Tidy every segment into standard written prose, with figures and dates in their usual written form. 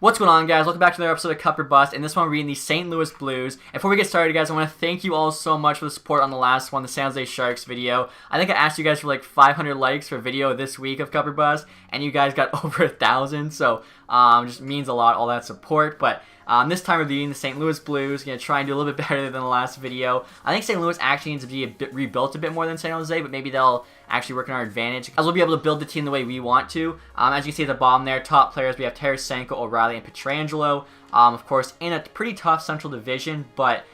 What's going on, guys? Welcome back to another episode of Cup or Bust. In this one, we're reading the St. Louis Blues. And before we get started, guys, I want to thank you all so much for the support on the last one, the San Jose Sharks video. I think I asked you guys for like 500 likes for a video this week of Cup or Bust, and you guys got over 1,000. So just means a lot, all that support. But this time we're reading the St. Louis Blues. Going to try and do a little bit better than the last video. I think St. Louis actually needs to be rebuilt a bit more than San Jose, but maybe they'll actually work in our advantage, as we'll be able to build the team the way we want to. As you can see at the bottom there, top players, we have Tarasenko, O'Reilly, and Pietrangelo. Of course, in a pretty tough Central Division, but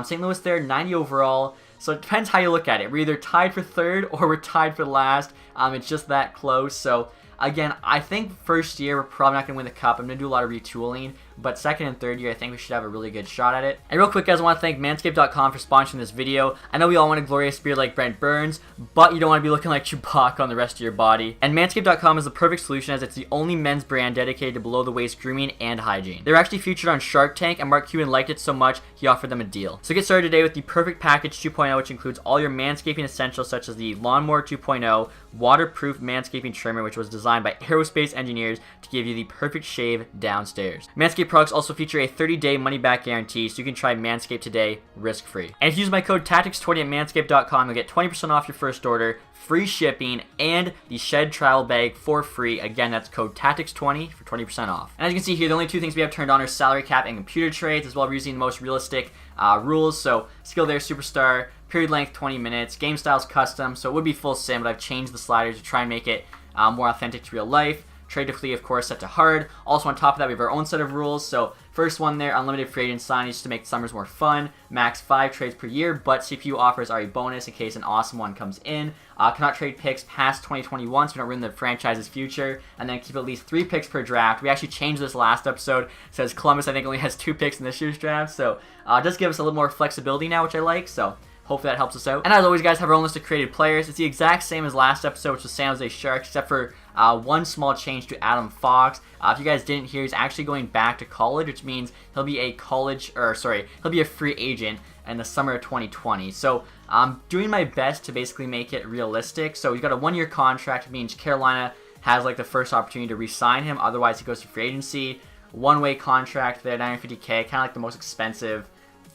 St. Louis there, 90 overall. So it depends how you look at it. We're either tied for third or we're tied for last. It's just that close. So again, I think first year we're probably not going to win the cup. I'm going to do a lot of retooling, but second and third year, I think we should have a really good shot at it. And real quick, guys, I want to thank Manscaped.com for sponsoring this video. I know we all want a glorious beard like Brent Burns, but you don't want to be looking like Chewbacca on the rest of your body. And Manscaped.com is the perfect solution, as it's the only men's brand dedicated to below-the-waist grooming and hygiene. They were actually featured on Shark Tank, and Mark Cuban liked it so much, he offered them a deal. So get started today with the Perfect Package 2.0, which includes all your manscaping essentials, such as the Lawnmower 2.0 waterproof manscaping trimmer, which was designed by aerospace engineers to give you the perfect shave downstairs. Manscaped products also feature a 30-day money-back guarantee, so you can try Manscaped today risk-free. And if you use my code TacTixHD at manscaped.com, you'll get 20% off your first order, free shipping, and the Shed Travel Bag for free. Again, that's code TacTix20 for 20% off. And as you can see here, the only two things we have turned on are salary cap and computer trades, as well as using the most realistic rules. So skill there, superstar, period length 20 minutes, game styles custom, so it would be full sim, but I've changed the sliders to try and make it more authentic to real life. Trade to flee, of course, set to hard. Also, on top of that, we have our own set of rules. So first one there, unlimited free agent signings just to make summers more fun. Max 5 trades per year, but CPU offers are a bonus in case an awesome one comes in. Cannot trade picks past 2021, so we don't ruin the franchise's future. And then keep at least 3 picks per draft. We actually changed this last episode. It says Columbus, I think, only has 2 picks in this year's draft. So it does give us a little more flexibility now, which I like. So hopefully that helps us out. And as always, guys, have our own list of created players. It's the exact same as last episode, which was San Jose Sharks, except for one small change to Adam Fox. If you guys didn't hear, he's actually going back to college, which means he'll be a he'll be a free agent in the summer of 2020. So I'm doing my best to basically make it realistic. So he's got a 1-year contract, which means Carolina has like the first opportunity to re-sign him. Otherwise, he goes to free agency. One-way contract there, $950K, kind of like the most expensive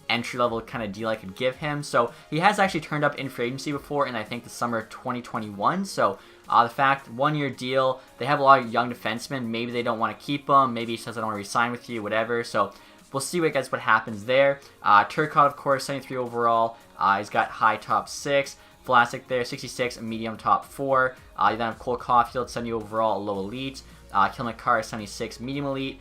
entry-level kind of deal I could give him. So he has actually turned up in free agency before in, I think, the summer of 2021. So the fact, 1-year deal, they have a lot of young defensemen. Maybe they don't want to keep him. Maybe he says, I don't want to re-sign with you, whatever. So we'll see what happens there. Turcotte, of course, 73 overall. He's got high top 6. Vlasic there, 66, medium top 4. You then have Cole Caulfield, 70 overall, low elite. Kyle McCarr, 76, medium elite.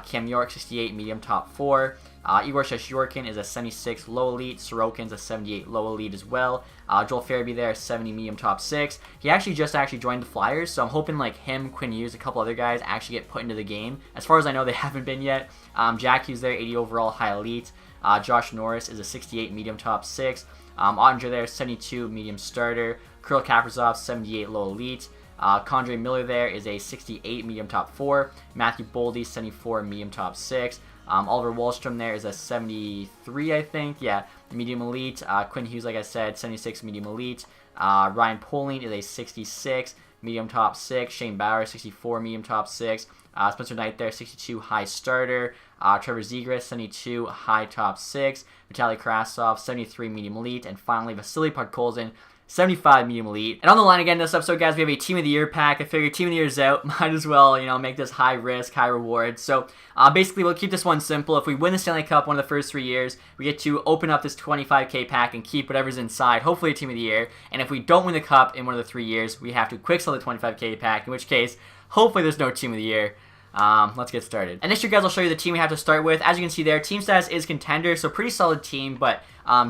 Cam York, 68, medium top 4. Igor Shishyorkin is a 76 low elite. Sorokin's a 78 low elite as well. Joel Farabee there, 70 medium top 6. He actually just joined the Flyers, so I'm hoping like him, Quinn Hughes, a couple other guys actually get put into the game. As far as I know, they haven't been yet. Jack Hughes there, 80 overall high elite. Josh Norris is a 68 medium top 6. Ottinger there, 72 medium starter. Kirill Kaprizov, 78 low elite. Condre Miller there is a 68 medium top 4. Matthew Boldy, 74 medium top 6. Oliver Wahlstrom there is a 73, I think. Yeah, medium elite. Quinn Hughes, like I said, 76 medium elite. Ryan Poling is a 66 medium top 6. Shane Bauer, 64 medium top 6. Spencer Knight there, 62 high starter. Trevor Zegras, 72 high top 6. Vitaly Krasov, 73 medium elite. And finally, Vasily Podkolzin, 75 medium elite. And on the line again this episode, guys, we have a Team of the Year pack. I figured Team of the Year is out. Might as well, make this high risk, high reward. So basically, we'll keep this one simple. If we win the Stanley Cup one of the first 3 years, we get to open up this 25K pack and keep whatever's inside, hopefully a Team of the Year. And if we don't win the Cup in one of the 3 years, we have to quick sell the 25K pack, in which case, hopefully there's no Team of the Year. Let's get started. And next year, guys, I'll show you the team we have to start with. As you can see there, team status is contender, so pretty solid team, but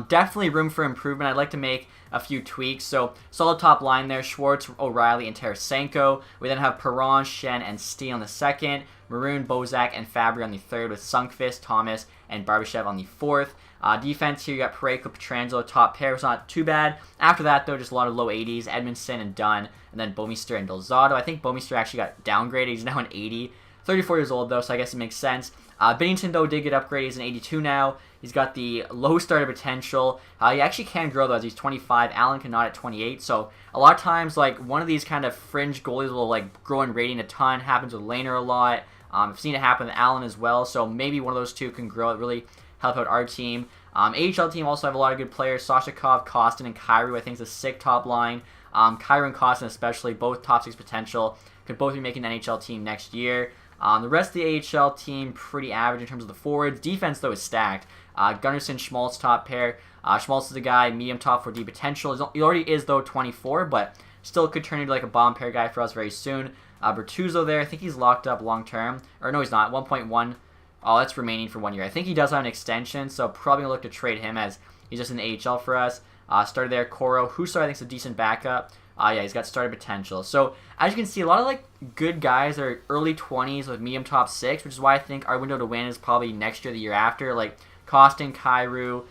definitely room for improvement. I'd like to make a few tweaks. So solid top line there, Schwartz, O'Reilly, and Tarasenko. We then have Perron, Shen, and Steele on the second. Maroon, Bozak, and Fabry on the third, with Sundqvist, Thomas, and Barbashev on the fourth. Defense here, you got Parayko, Pietrangelo, top pair. It's not too bad. After that, though, just a lot of low 80s. Edmondson and Dunn, and then Bouwmeester and Delzato. I think Bouwmeester actually got downgraded. He's now an 80. 34 years old, though, so I guess it makes sense. Binnington, though, did get upgraded. He's an 82 now. He's got the low starter potential. He actually can grow, though, as he's 25. Allen cannot at 28. So a lot of times, like, one of these kind of fringe goalies will, like, grow in rating a ton. Happens with Lehner a lot. I've seen it happen with Allen as well, so maybe one of those two can grow. It really help out our team. AHL team also have a lot of good players. Soshnikov, Kostin, and Kyrou, I think, is a sick top line. Kyrou and Kostin especially, both top 6 potential. Could both be making an NHL team next year. The rest of the AHL team, pretty average in terms of the forwards. Defense, though, is stacked. Gunnarsson, Schmaltz, top pair. Schmaltz is a guy, medium top 4D potential. He already is, though, 24, but still could turn into like a bomb pair guy for us very soon. Bertuzzo there, I think he's locked up long term. Or no, he's not. 1.1. Oh, that's remaining for 1 year. I think he does have an extension, so probably going to look to trade him as he's just in the AHL for us. Started there, Coro. Husso, I think, is a decent backup. Yeah, he's got starter potential. So, as you can see, a lot of like good guys are early 20s with medium top 6, which is why I think our window to win is probably next year, the year after. Like Kostin, Kyrou,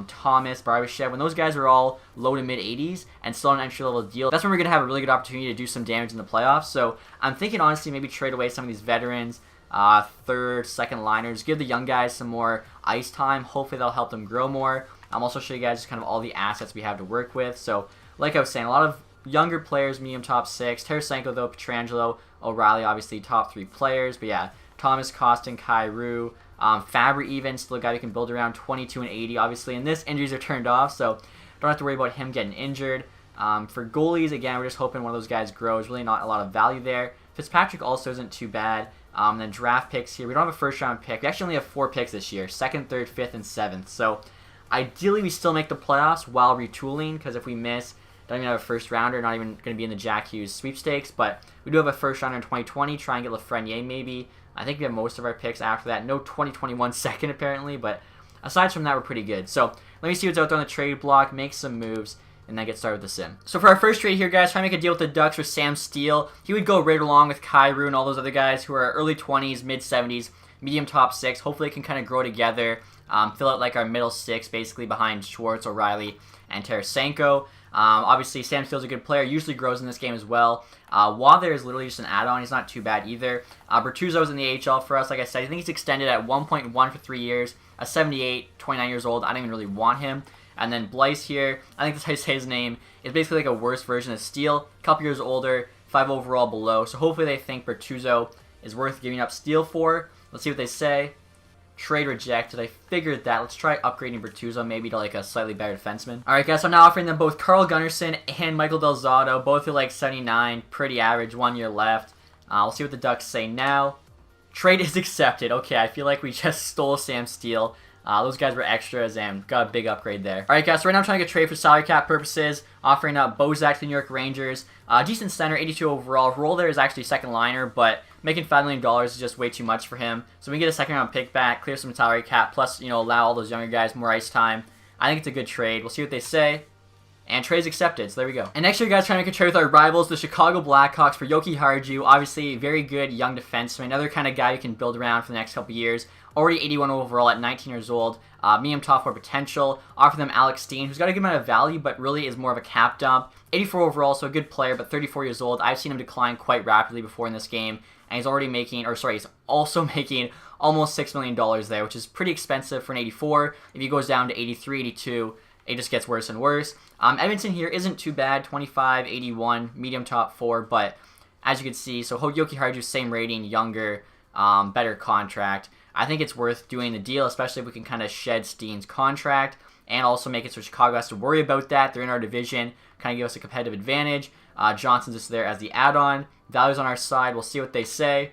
Thomas, Barbashev, when those guys are all low to mid 80s and still on an entry level deal, that's when we're going to have a really good opportunity to do some damage in the playoffs. So, I'm thinking, honestly, maybe trade away some of these veterans. Third, second liners, give the young guys some more ice time. Hopefully that'll help them grow more. I'm also show you guys just kind of all the assets we have to work with. So, like I was saying, a lot of younger players, medium top 6. Tarasenko, though, Pietrangelo, O'Reilly, obviously top 3 players. But yeah, Thomas, Kostin, Kyrou, Fabry even, still a guy who can build around 22 and 80, obviously. And this, injuries are turned off, so don't have to worry about him getting injured. For goalies, again, we're just hoping one of those guys grows. Really not a lot of value there. Fitzpatrick also isn't too bad. Then draft picks here. We don't have a first round pick. We actually only have 4 picks this year. 2nd, 3rd, 5th, and 7th. So ideally we still make the playoffs while retooling, because if we miss, don't even have a first rounder, not even going to be in the Jack Hughes sweepstakes. But we do have a first rounder in 2020. Try and get Lafreniere maybe. I think we have most of our picks after that. No 2021 second apparently. But aside from that, we're pretty good. So let me see what's out there on the trade block. Make some moves. And then get started with the sim. So for our first trade here, guys, try to make a deal with the Ducks for Sam Steele. He would go right along with Kyrou and all those other guys who are early 20s, mid 70s, medium top 6. Hopefully they can kind of grow together, fill out like our middle 6, basically behind Schwartz, O'Reilly, and Tarasenko. Obviously, Sam Steele's a good player, usually grows in this game as well. Wather is literally just an add-on. He's not too bad either. Bertuzzo's in the AHL for us, like I said. I think he's extended at 1.1 for 3 years. 78, 29 years old. I don't even really want him. And then Blyce here, I think that's how you say his name, is basically like a worse version of Steele. A couple years older, 5 overall below. So hopefully they think Bertuzzo is worth giving up Steele for. Let's see what they say. Trade rejected. I figured that. Let's try upgrading Bertuzzo maybe to like a slightly better defenseman. Alright guys, so I'm now offering them both Carl Gunnarsson and Michael Del Zotto. Both are like 79, pretty average, 1 year left. We'll see what the Ducks say now. Trade is accepted. Okay, I feel like we just stole Sam Steele. Those guys were extras and got a big upgrade there. Alright guys, so right now I'm trying to get a trade for salary cap purposes, offering up Bozak to the New York Rangers. Decent center, 82 overall. Roll there is actually second liner, but making $5 million is just way too much for him. So we can get a second round pick back, clear some salary cap, plus, you know, allow all those younger guys more ice time. I think it's a good trade. We'll see what they say. And trade's accepted, so there we go. And next year, guys, trying to make a trade with our rivals, the Chicago Blackhawks, for Yoki Harju. Obviously, very good young defenseman. Another kind of guy you can build around for the next couple years. Already 81 overall at 19 years old. Medium top 4 potential. Offer them Alex Steen, who's got a good amount of value, but really is more of a cap dump. 84 overall, so a good player, but 34 years old. I've seen him decline quite rapidly before in this game. And he's already making, he's also making almost $6 million there, which is pretty expensive for an 84. If he goes down to 83, 82, it just gets worse and worse. Edmonton here isn't too bad, 25, 81, medium top 4, but as you can see, so Yoki Harju, same rating, younger, better contract. I think it's worth doing the deal, especially if we can kind of shed Steen's contract and also make it so Chicago has to worry about that. They're in our division, kind of give us a competitive advantage. Johnson's just there as the add-on. Values on our side, we'll see what they say.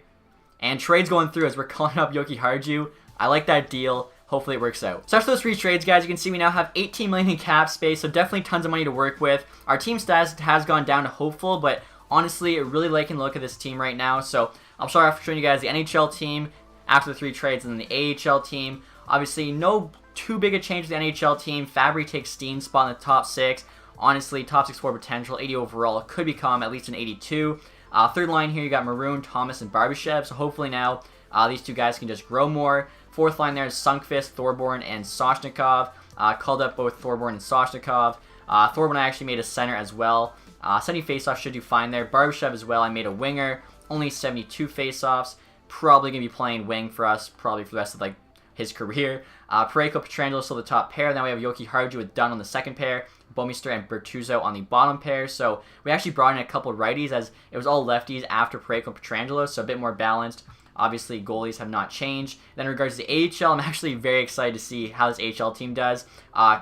And trades going through as we're calling up Yoki Harju. I like that deal. Hopefully it works out. So after those 3 trades, guys, you can see we now have $18 million in cap space, so definitely tons of money to work with. Our team status has gone down to hopeful, but honestly, really liking the look of this team right now. So I'll start off showing you guys the NHL team after the 3 trades, and then the AHL team. Obviously, no too big a change with the NHL team. Fabry takes Steen's spot in the top 6. Honestly, top 6 4 potential, 80 overall. It could become at least an 82. Third line here, you got Maroon, Thomas, and Barbashev. So hopefully now these 2 guys can just grow more. Fourth line there is Sunkfist, Thorborn, and Soshnikov. Called up both Thorborn and Soshnikov. Thorborn I actually made a center as well. 70 faceoffs should do fine there. Barbashev as well, I made a winger. Only 72 faceoffs. Probably going to be playing wing for us, probably for the rest of like his career. Parayko, Pietrangelo still the top pair. Now we have Yoki Harju with Dunn on the second pair. Bouwmeester and Bertuzzo on the bottom pair. So we actually brought in a couple righties as it was all lefties after Parayko and Pietrangelo, so a bit more balanced. Obviously, goalies have not changed. Then in regards to the AHL, I'm actually very excited to see how this AHL team does.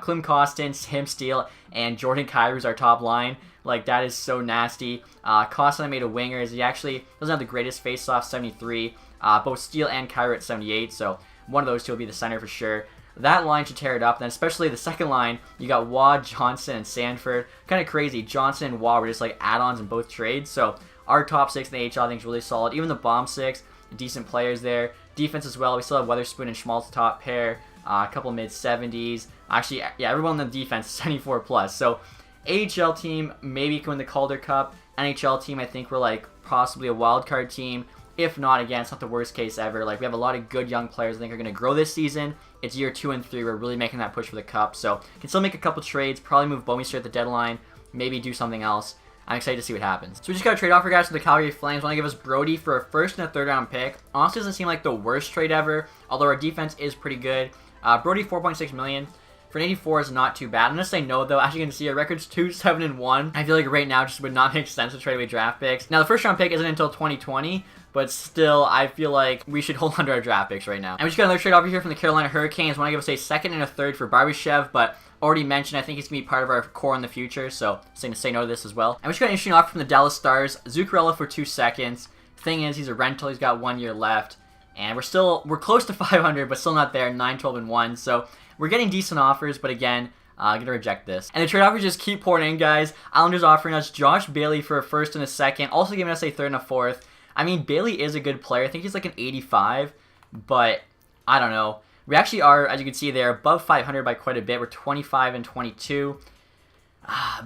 Klim Kostin, Sam Steele, and Jordan Kyrou is our top line. Like, that is so nasty. Kostin I made a winger, as he actually doesn't have the greatest face-off, 73. Both Steele and Kyrou at 78, so one of those two will be the center for sure. That line should tear it up. Then especially the second line, you got Waugh, Johnson, and Sanford. Kind of crazy. Johnson and Waugh were just like add-ons in both trades. So our top 6 in the AHL I think is really solid. Even the bottom 6, decent players there. Defense as well. We still have Weatherspoon and Schmaltz top pair. A couple mid-70s. Actually, yeah, everyone on the defense 74 plus. So AHL team maybe can win the Calder Cup. NHL team, I think we're like possibly a wild card team. If not, again, it's not the worst case ever. Like, we have a lot of good young players I think are going to grow this season. It's year 2 and 3. We're really making that push for the Cup. So, can still make a couple trades. Probably move Bouwmeester at the deadline. Maybe do something else. I'm excited to see what happens. So, we just got a trade offer, guys, for the Calgary Flames. Want to give us Brody for a first and a third round pick. Honestly, doesn't seem like the worst trade ever. Although our defense is pretty good. Brody, $4.6 million. For an 84 is not too bad. I'm going to say no, though. As you can see, our record's 2-7-1. I feel like right now just would not make sense to trade away draft picks. Now, the first round pick isn't until 2020. But still, I feel like we should hold on to our draft picks right now. And we just got another trade offer here from the Carolina Hurricanes. Want to give us a second and a third for Barbashev, but already mentioned I think he's going to be part of our core in the future, so saying to say no to this as well. And we just got an interesting offer from the Dallas Stars. Zuccarello for 2 seconds. Thing is, he's a rental. He's got 1 year left. And we're close to 500, but still not there. 9, 12, and 1. So we're getting decent offers, but again, I'm going to reject this. And the trade offers just keep pouring in, guys. Islanders offering us Josh Bailey for a first and a second. Also giving us a third and a fourth. I mean, Bailey is a good player. I think he's like an 85, but I don't know. We actually are, as you can see there, above 500 by quite a bit. We're 25 and 22.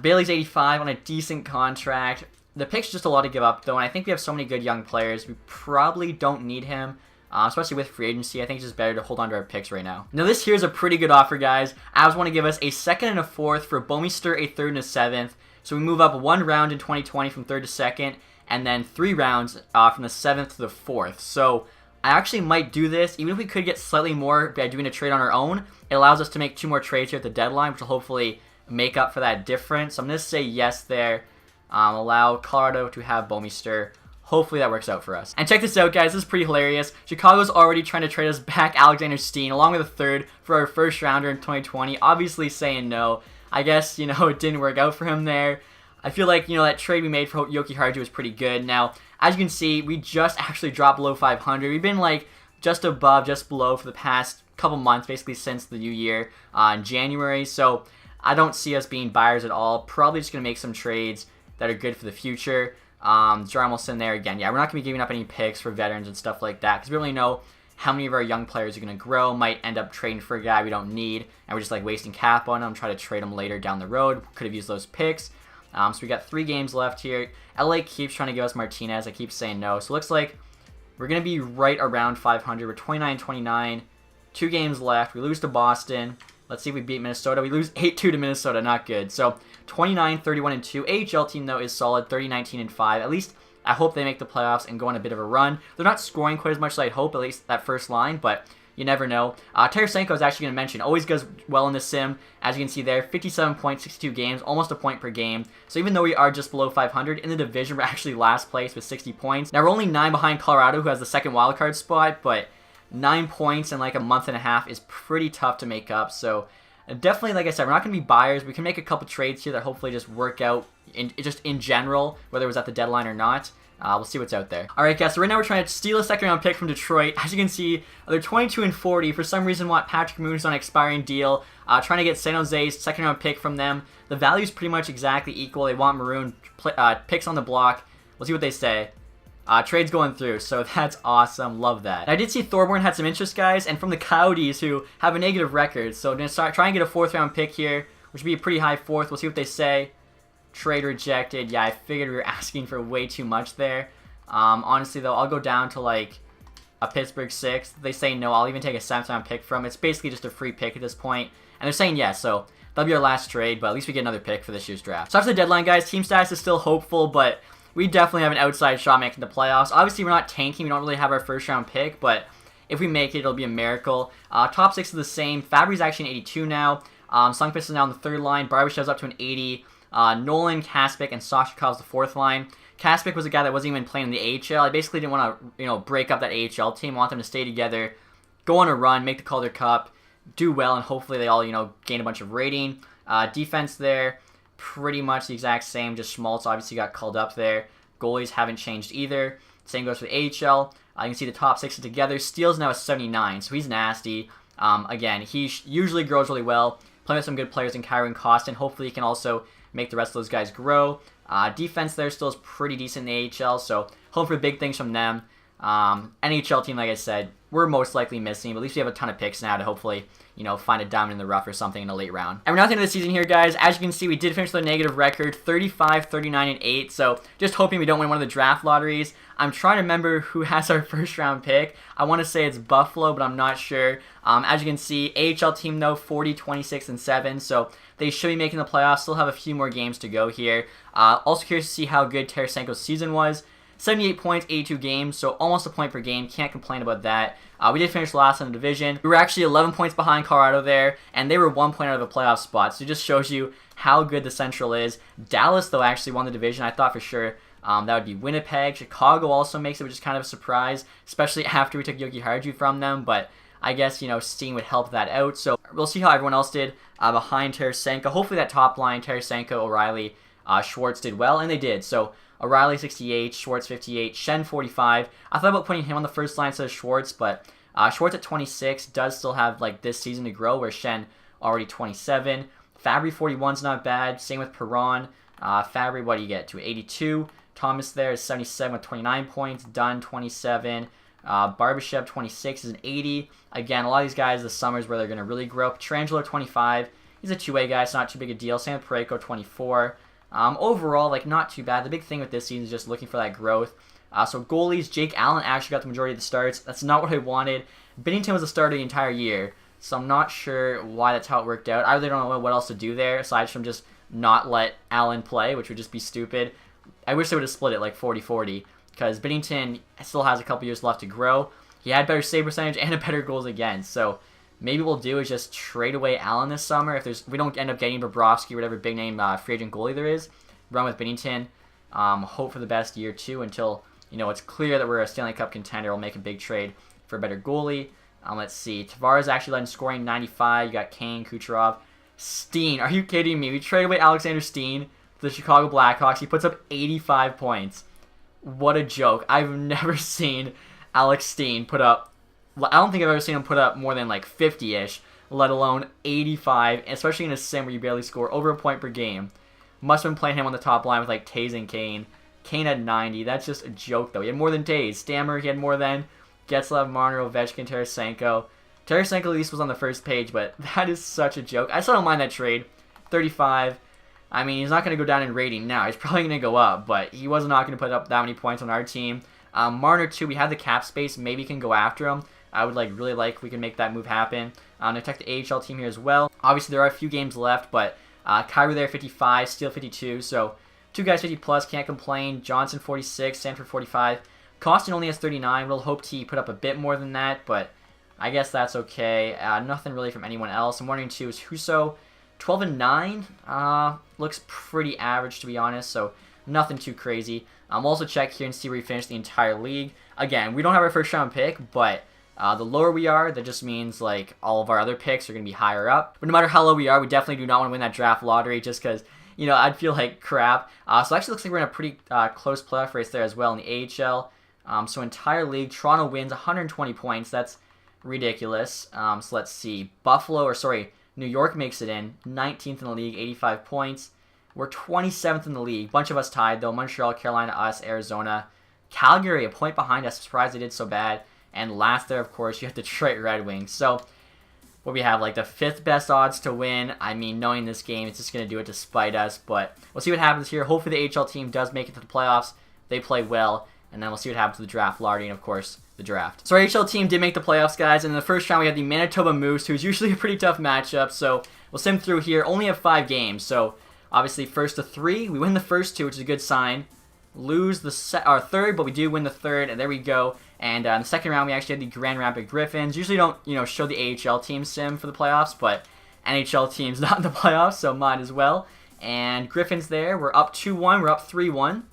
Bailey's 85 on a decent contract. The pick's just a lot to give up, though, and I think we have so many good young players. We probably don't need him, especially with free agency. I think it's just better to hold on to our picks right now. Now, this here is a pretty good offer, guys. Avs want to give us a second and a fourth for Bouwmeester, a third and a seventh. So we move up 1 round in 2020 from third to second, and then 3 rounds from the 7th to the 4th. So I actually might do this. Even if we could get slightly more by doing a trade on our own, it allows us to make 2 more trades here at the deadline, which will hopefully make up for that difference. So I'm going to say yes there. Allow Colorado to have Bouwmeester. Hopefully that works out for us. And check this out, guys. This is pretty hilarious. Chicago's already trying to trade us back Alexander Steen, along with a third for our first rounder in 2020. Obviously saying no. I guess, it didn't work out for him there. I feel like, that trade we made for Yoki Harju was pretty good. Now, as you can see, we just actually dropped below 500. We've been, just above, just below for the past couple months, basically since the new year in January. So, I don't see us being buyers at all. Probably just going to make some trades that are good for the future. Jarmelson there again. Yeah, we're not going to be giving up any picks for veterans and stuff like that, because we don't really know how many of our young players are going to grow. Might end up trading for a guy we don't need, and we're just, wasting cap on them, try to trade them later down the road. Could have used those picks. So we got 3 games left here. LA keeps trying to give us Martinez. I keep saying no. So it looks like we're going to be right around 500. We're 29-29. 2 games left. We lose to Boston. Let's see if we beat Minnesota. We lose 8-2 to Minnesota. Not good. So 29-31-2. AHL team, though, is solid. 30-19-5. At least I hope they make the playoffs and go on a bit of a run. They're not scoring quite as much as I'd hope, at least that first line, but you never know. Tarasenko is actually going to mention. Always goes well in the sim. As you can see there, 57 points, 62 games, almost a point per game. So even though we are just below 500, in the division, we're actually last place with 60 points. Now, we're only 9 behind Colorado, who has the second wildcard spot, but 9 points in a month and a half is pretty tough to make up. So definitely, like I said, we're not going to be buyers. We can make a couple trades here that hopefully just work out in general, whether it was at the deadline or not. We'll see what's out there. Alright, guys, so right now we're trying to steal a second-round pick from Detroit. As you can see, they're 22-40. For some reason, want Patrick Moon's on an expiring deal. Trying to get San Jose's second-round pick from them. The value's pretty much exactly equal. They want Maroon picks on the block. We'll see what they say. Trade's going through, so that's awesome. Love that. Now, I did see Thorborn had some interest, guys, and from the Coyotes, who have a negative record. So I'm going to try and get a 4th-round pick here, which would be a pretty high 4th. We'll see what they say. Trade rejected. Yeah, I figured we were asking for way too much there. Honestly, though, I'll go down to, a Pittsburgh 6th. If they say no, I'll even take a 7th-round pick from. It's basically just a free pick at this point. And they're saying yes, so that'll be our last trade, but at least we get another pick for this year's draft. So after the deadline, guys, team status is still hopeful, but we definitely have an outside shot making the playoffs. Obviously, we're not tanking. We don't really have our first-round pick, but if we make it, it'll be a miracle. Top 6 is the same. Fabry's actually an 82 now. Sundqvist is now on the 3rd line. Barbashev's up to an 80. Nolan, Kaspic, and Sashikov's the fourth line. Kaspic was a guy that wasn't even playing in the AHL. I basically didn't want to, break up that AHL team. I want them to stay together, go on a run, make the Calder Cup, do well, and hopefully they all, gain a bunch of rating. Defense there, pretty much the exact same. Just Schmaltz obviously got called up there. Goalies haven't changed either. Same goes for the AHL. You can see the top six together. Steele's now a 79, so he's nasty. Again, he usually grows really well. Playing with some good players in Kyrie and Costin. Hopefully he can also make the rest of those guys grow. Defense there still is pretty decent in the AHL, so hope for big things from them. NHL team, like I said, we're most likely missing, but at least we have a ton of picks now to hopefully, find a diamond in the rough or something in the late round. And we're not at the end of the season here, guys. As you can see, we did finish with a negative record, 35, 39, and 8, so just hoping we don't win one of the draft lotteries. I'm trying to remember who has our first round pick. I want to say it's Buffalo, but I'm not sure. As you can see, AHL team, though, 40, 26, and 7, so they should be making the playoffs. Still have a few more games to go here. Also curious to see how good Tarasenko's season was. 78 points, 82 games, so almost a point per game. Can't complain about that. We did finish last in the division. We were actually 11 points behind Colorado there, and they were 1 point out of a playoff spot, so it just shows you how good the Central is. Dallas, though, actually won the division. I thought for sure that would be Winnipeg. Chicago also makes it, which is kind of a surprise, especially after we took Yoki Harju from them, but I guess, Steen would help that out. So we'll see how everyone else did behind Tarasenko. Hopefully that top line, Tarasenko, O'Reilly, Schwartz did well, and they did. So O'Reilly 68, Schwartz 58, Schenn 45. I thought about putting him on the first line instead of Schwartz, but Schwartz at 26 does still have this season to grow, where Schenn already 27. Fabry 41 is not bad. Same with Perron. Fabry, what do you get to? 82. Thomas there is 77 with 29 points. Dunn 27. Barbashev 26 is an 80. Again, a lot of these guys, the summers where they're going to really grow. Petrangelo 25. He's a two-way guy. It's not too big a deal. Same with Parayko 24. Overall, not too bad. The big thing with this season is just looking for that growth. So goalies, Jake Allen actually got the majority of the starts. That's not what I wanted. Binnington was the starter the entire year, so I'm not sure why that's how it worked out. I really don't know what else to do there, aside from just not let Allen play, which would just be stupid. I wish they would have split it 40-40, because Binnington still has a couple years left to grow. He had better save percentage and a better goals against, so maybe what we'll do is just trade away Allen this summer. If we don't end up getting Bobrovsky or whatever big name free agent goalie there is, run with Binnington. Hope for the best year too until it's clear that we're a Stanley Cup contender. We'll make a big trade for a better goalie. Let's see. Tavares actually led in scoring 95. You got Kane, Kucherov, Steen. Are you kidding me? We traded away Alexander Steen to the Chicago Blackhawks. He puts up 85 points. What a joke. I've never seen Alex Steen put up. I don't think I've ever seen him put up more than 50-ish, let alone 85, especially in a sim where you barely score over a point per game. Must have been playing him on the top line with Tays and Kane. Kane had 90. That's just a joke, though. He had more than Tays. Stammer, he had more than Getzlav, Marner, Ovechkin, Tarasenko. Tarasenko at least was on the first page, but that is such a joke. I still don't mind that trade. 35. I mean, he's not going to go down in rating now. He's probably going to go up, but he was not going to put up that many points on our team. Marner, too, we have the cap space. Maybe can go after him. I would really like if we can make that move happen. To check the AHL team here as well. Obviously, there are a few games left, but Kyrie there 55, Steele 52, so two guys 50 plus, can't complain. Johnson 46, Sanford 45. Costin only has 39. We'll hope he put up a bit more than that, but I guess that's okay. Nothing really from anyone else. I'm wondering too is Husso 12 and 9. Looks pretty average to be honest, so nothing too crazy. We'll also check here and see where we finished the entire league. Again, we don't have our first round pick, but the lower we are, that just means all of our other picks are going to be higher up. But no matter how low we are, we definitely do not want to win that draft lottery just because, I'd feel like crap. So it actually looks like we're in a pretty close playoff race there as well in the AHL. So entire league, Toronto wins 120 points. That's ridiculous. So let's see. New York makes it in, 19th in the league, 85 points. We're 27th in the league. Bunch of us tied, though. Montreal, Carolina, us, Arizona. Calgary, a point behind us. Surprised they did so bad. And last there, of course, you have the Detroit Red Wings. So, what we have, the 5th best odds to win. I mean, knowing this game, it's just going to do it to spite us. But we'll see what happens here. Hopefully the AHL team does make it to the playoffs. They play well. And then we'll see what happens with the draft lottery and, of course, the draft. So our AHL team did make the playoffs, guys. And in the first round, we had the Manitoba Moose, who's usually a pretty tough matchup. So we'll sim through here. Only have 5 games. So obviously, first to 3. We win the first 2, which is a good sign. Lose our third, but we do win the third. And there we go. And in the second round, we actually had the Grand Rapids Griffins. Usually don't, show the AHL team sim for the playoffs, but NHL team's not in the playoffs, so might as well. And Griffin's there. We're up 2-1. We're up 3-1.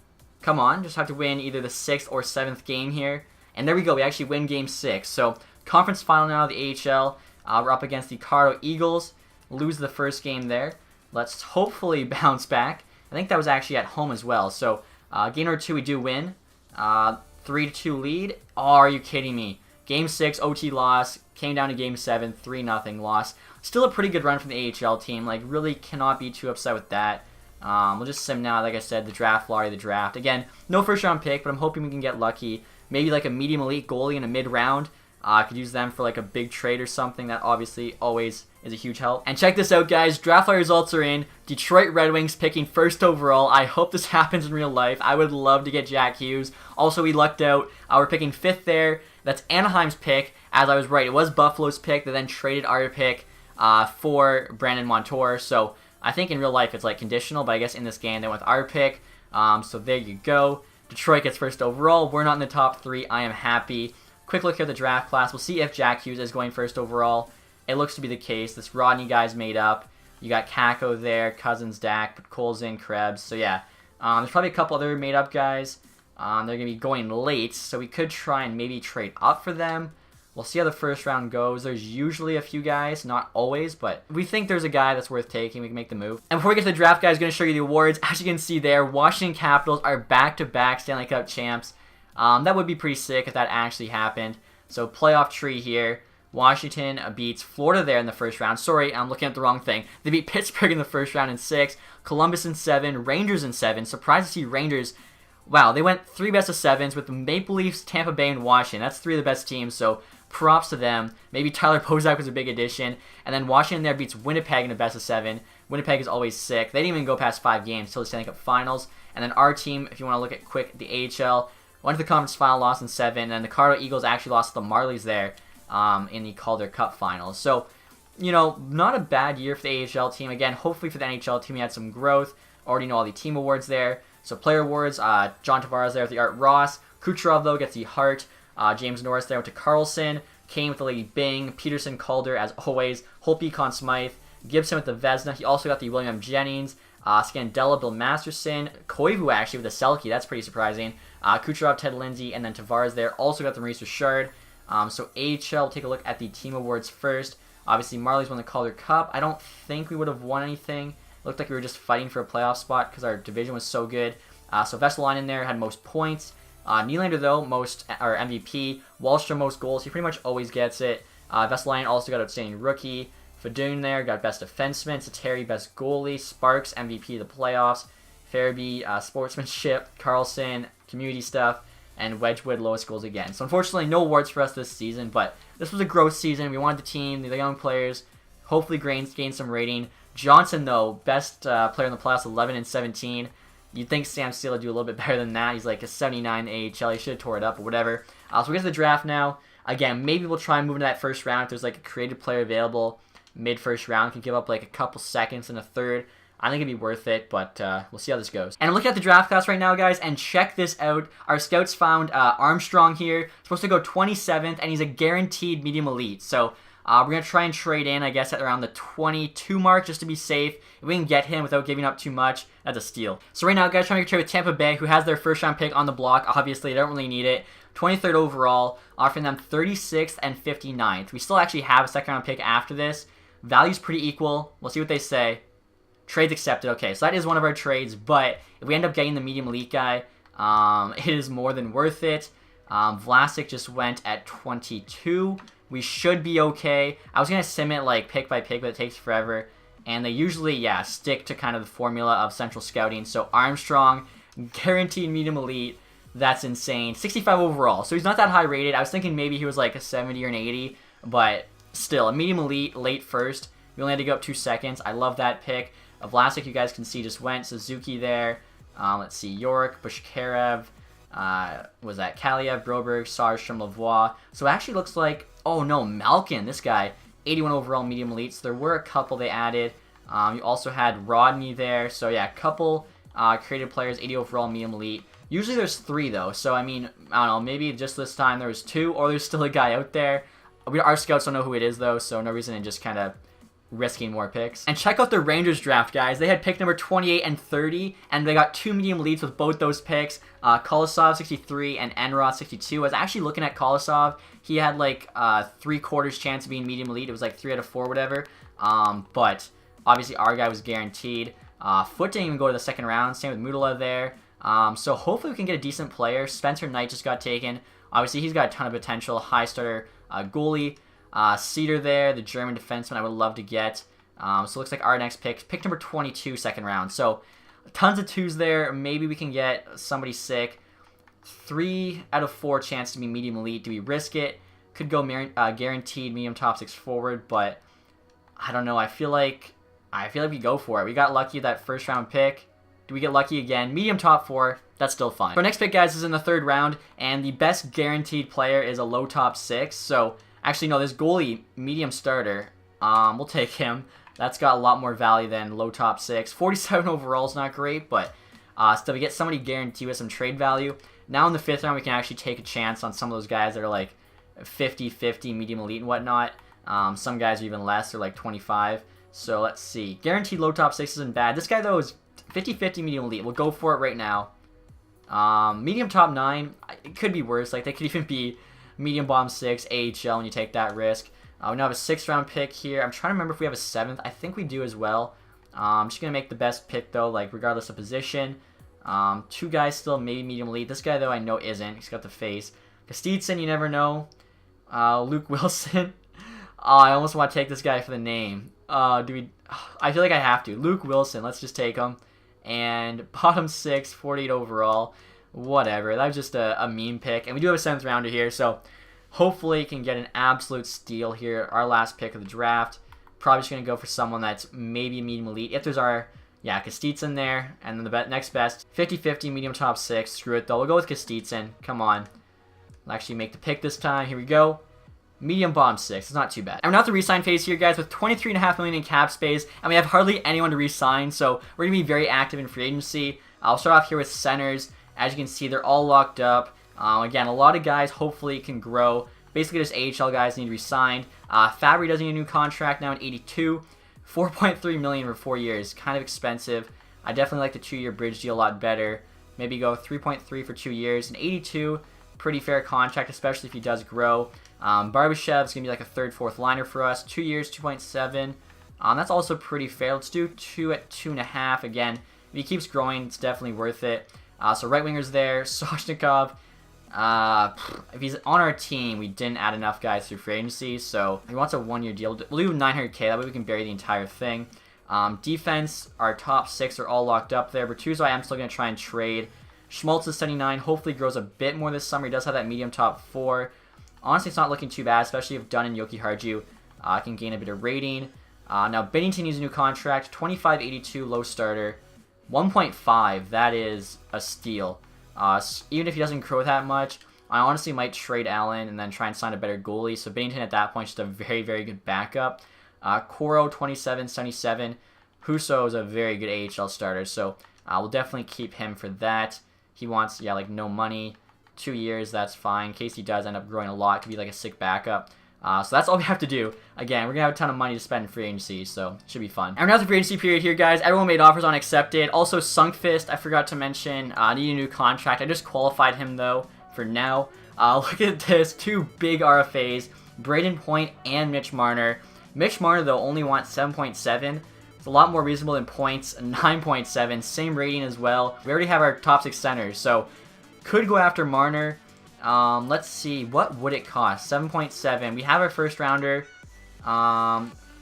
Come on. Just have to win either the 6th or 7th game here. And there we go. We actually win game 6. So conference final now, the AHL. We're up against the Colorado Eagles. Lose the first game there. Let's hopefully bounce back. I think that was actually at home as well. So game number 2 we do win. 3-2 lead. Oh, are you kidding me? Game 6 OT loss. Came down to game 7 3-0 loss. Still a pretty good run from the AHL team. Like, really cannot be too upset with that. We'll just sim now. Like I said, the draft lottery, the draft. Again, no first round pick, but I'm hoping we can get lucky. Maybe like a medium elite goalie in a mid round. I could use them for like a big trade or something. That obviously always is a huge help. And check this out, guys. Draft lottery results are in. Detroit Red Wings picking 1st overall. I hope this happens in real life. I would love to get Jack Hughes. Also, we lucked out. We're picking 5th there. That's Anaheim's pick. As I was right, it was Buffalo's pick. They then traded our pick for Brandon Montour. So I think in real life it's like conditional, but I guess in this game they went with our pick. So there you go. Detroit gets 1st overall. We're not in the top 3. I am happy. Quick look here at the draft class. We'll see if Jack Hughes is going 1st overall. It looks to be the case. This Rodney guy's made up. You got Kako there, Cousins, Dak, but Cole's in, Krebs. So yeah, there's probably a couple other made up guys. They're going to be going late, so we could try and maybe trade up for them. We'll see how the first round goes. There's usually a few guys, not always, but we think there's a guy that's worth taking. We can make the move. And before we get to the draft, guys, I'm going to show you the awards. As you can see there, Washington Capitals are back-to-back Stanley Cup champs. That would be pretty sick if that actually happened. So playoff tree here. Washington beats Florida there in the first round. Sorry, I'm looking at the wrong thing. They beat Pittsburgh in the first round in 6. Columbus in 7. Rangers in 7. Surprised to see Rangers. Wow, they went 3 best-of-7s with the Maple Leafs, Tampa Bay, and Washington. That's 3 of the best teams, so props to them. Maybe Tyler Bozak was a big addition. And then Washington there beats Winnipeg in a best-of-7. Winnipeg is always sick. They didn't even go past 5 games until the Stanley Cup Finals. And then our team, if you want to look at quick, the AHL, went to the conference final, lost in 7. And then the Colorado Eagles actually lost to the Marlies there in the Calder Cup Finals. So, you know, not a bad year for the AHL team. Again, hopefully for the NHL team, we had some growth. Already know all the team awards there. So player awards, John Tavares there with the Art Ross. Kucherov, though, gets the Hart. James Norris there went to Carlson. Kane with the Lady Bing. Peterson, Calder, as always. Holtby, Conn Smythe. Gibson with the Vezina. He also got the William M. Jennings. Scandella, Bill Masterson. Koivu, actually, with the Selke. That's pretty surprising. Kucherov, Ted Lindsay. And then Tavares there. Also got the Maurice Richard. So AHL, we'll take a look at the team awards first. Obviously, Marlies won the Calder Cup. I don't think we would have won anything. Looked like we were just fighting for a playoff spot because our division was so good. So Vesalainen there had most points. Nylander, though, MVP. Wallstrom, most goals. He pretty much always gets it. Vesalainen also got outstanding rookie. Fadoon there got best defenseman. Sateri, best goalie. Sparks, MVP of the playoffs. Farabee, sportsmanship. Carlson, community stuff. And Wedgwood, lowest goals again. So unfortunately, no awards for us this season, but this was a growth season. We wanted the team, the young players, hopefully gain some rating. Johnson, though, best player in the playoffs, 11 and 17. You'd think Sam Steele would do a little bit better than that. He's like a 79 AHL. He should have tore it up or whatever. So we get to the draft now. Again, maybe we'll try and move into that first round if there's like a creative player available mid-first round. Can give up like a couple seconds in a third. I think it'd be worth it, but we'll see how this goes. And I'm looking at the draft class right now, guys, and check this out. Our scouts found Armstrong here. Supposed to go 27th, and he's a guaranteed medium elite. So we're going to try and trade in, I guess, at around the 22 mark just to be safe. If we can get him without giving up too much, that's a steal. So right now, guys, trying to trade with Tampa Bay, who has their first round pick on the block. Obviously, they don't really need it. 23rd overall, offering them 36th and 59th. We still actually have a second round pick after this. Value's pretty equal. We'll see what they say. Trades accepted. Okay, so that is one of our trades, but if we end up getting the medium elite guy, it is more than worth it. Vlasic just went at 22. We should be okay. I was going to sim it like pick by pick, but it takes forever. And they usually, yeah, stick to kind of the formula of central scouting. So Armstrong, guaranteed medium elite. That's insane. 65 overall. So he's not that high rated. I was thinking maybe he was like a 70 or an 80, but still, a medium elite, late first. We only had to go up 2 seconds. I love that pick. Vlasic, you guys can see, just went. Suzuki there. Let's see, York, Bushkarev, was that Kaliev, Broberg, Sarstrom, Lavoie. So it actually looks like, oh no, Malkin, this guy, 81 overall medium elite. So there were a couple they added. You also had Rodney there. So yeah, a couple creative players, 80 overall medium elite. Usually there's 3 though. So I mean, I don't know, maybe just this time there was 2, or there's still a guy out there. Our scouts don't know who it is though, so no reason to just kind of risking more picks. And check out the Rangers draft, guys. They had pick number 28 and 30, and they got 2 medium leads with both those picks. Kolosov 63 and Enrod 62. I was actually looking at Kolosov. He had like 3/4 chance of being medium elite. It was like 3 out of 4, whatever. But obviously our guy was guaranteed. Foot didn't even go to the second round. Same with Mutala there. So hopefully we can get a decent player. Spencer Knight just got taken. Obviously he's got a ton of potential. High starter goalie. Cedar there, the German defenseman I would love to get. So it looks like our next pick number 22, second round. So tons of 2s there. Maybe we can get somebody sick. 3 out of 4 chance to be medium elite. Do we risk it? Could go guaranteed medium top 6 forward, but I don't know. I feel like we go for it. We got lucky with that first round pick. Do we get lucky again? Medium top 4. That's still fine. Our next pick, guys, is in the 3rd round, and the best guaranteed player is a low top 6. So actually, no, this goalie, medium starter, we'll take him. That's got a lot more value than low top 6. 47 overall is not great, but still, we get somebody guaranteed with some trade value. Now in the 5th round, we can actually take a chance on some of those guys that are like 50-50, medium elite and whatnot. Some guys are even less, they're like 25. So let's see. Guaranteed low top 6 isn't bad. This guy, though, is 50-50 medium elite. We'll go for it right now. Medium top 9, it could be worse. Like, they could even be medium bottom 6, AHL when you take that risk. We now have a 6th round pick here. I'm trying to remember if we have a 7th. I think we do as well. I'm just going to make the best pick, though, like regardless of position. 2 guys still, maybe medium elite. This guy, though, I know isn't. He's got the face. Kostitsin, you never know. Luke Wilson. I almost want to take this guy for the name. I feel like I have to. Luke Wilson, let's just take him. And bottom 6, 48 overall. Whatever. That was just a meme pick. And we do have a 7th rounder here, so hopefully can get an absolute steal here. Our last pick of the draft. Probably just going to go for someone that's maybe medium elite. If there's our, yeah, Kostitsin there. And then the next best, 50-50 medium top 6. Screw it, though. We'll go with Kostitsin. Come on. We'll actually make the pick this time. Here we go. Medium bottom 6. It's not too bad. And we're now at the re-sign phase here, guys, with $23.5 million in cap space, and we have hardly anyone to re-sign, so we're going to be very active in free agency. I'll start off here with centers. As you can see, they're all locked up. Again, a lot of guys hopefully can grow. Basically, just AHL guys need re-signed. Fabry does need a new contract now in 82. $4.3 million for 4 years. Kind of expensive. I definitely like the 2-year bridge deal a lot better. Maybe go 3.3 for 2 years. And 82, pretty fair contract, especially if he does grow. Barbashev's going to be like a 3rd, 4th liner for us. 2 years, 2.7. That's also pretty fair. Let's do 2 at 2.5. Again, if he keeps growing, it's definitely worth it. So right winger's there. Soshnikov. If he's on our team, we didn't add enough guys through free agency, so he wants a 1-year deal. We'll do 900K. That way we can bury the entire thing. Defense, our top 6 are all locked up there. Bertuzzo, I am still going to try and trade. Schmaltz is 79. Hopefully grows a bit more this summer. He does have that medium top 4. Honestly, it's not looking too bad, especially if Dunn and Yoki Harju can gain a bit of rating. Now, Bennington needs a new contract. 25.82 low starter. 1.5. That is a steal. Even if he doesn't grow that much, I honestly might trade Allen and then try and sign a better goalie. So Bennington at that point is just a very, very good backup. Coro, 27.77. Husso is a very good AHL starter, so we'll definitely keep him for that. He wants, yeah, like no money. 2 years, that's fine. In case he does end up growing a lot, it could be like a sick backup. So that's all we have to do. Again, we're going to have a ton of money to spend in free agency, so it should be fun. And we're now at the free agency period here, guys. Everyone made offers on accepted. Also, Sunkfist, I forgot to mention, need a new contract. I just qualified him, though, for now. Look at this. 2 big RFAs. Braden Point and Mitch Marner. Mitch Marner, though, only wants 7.7. It's a lot more reasonable than Point's 9.7. Same rating as well. We already have our top 6 centers, so could go after Marner. Let's see. What would it cost? 7.7. We have our first rounder.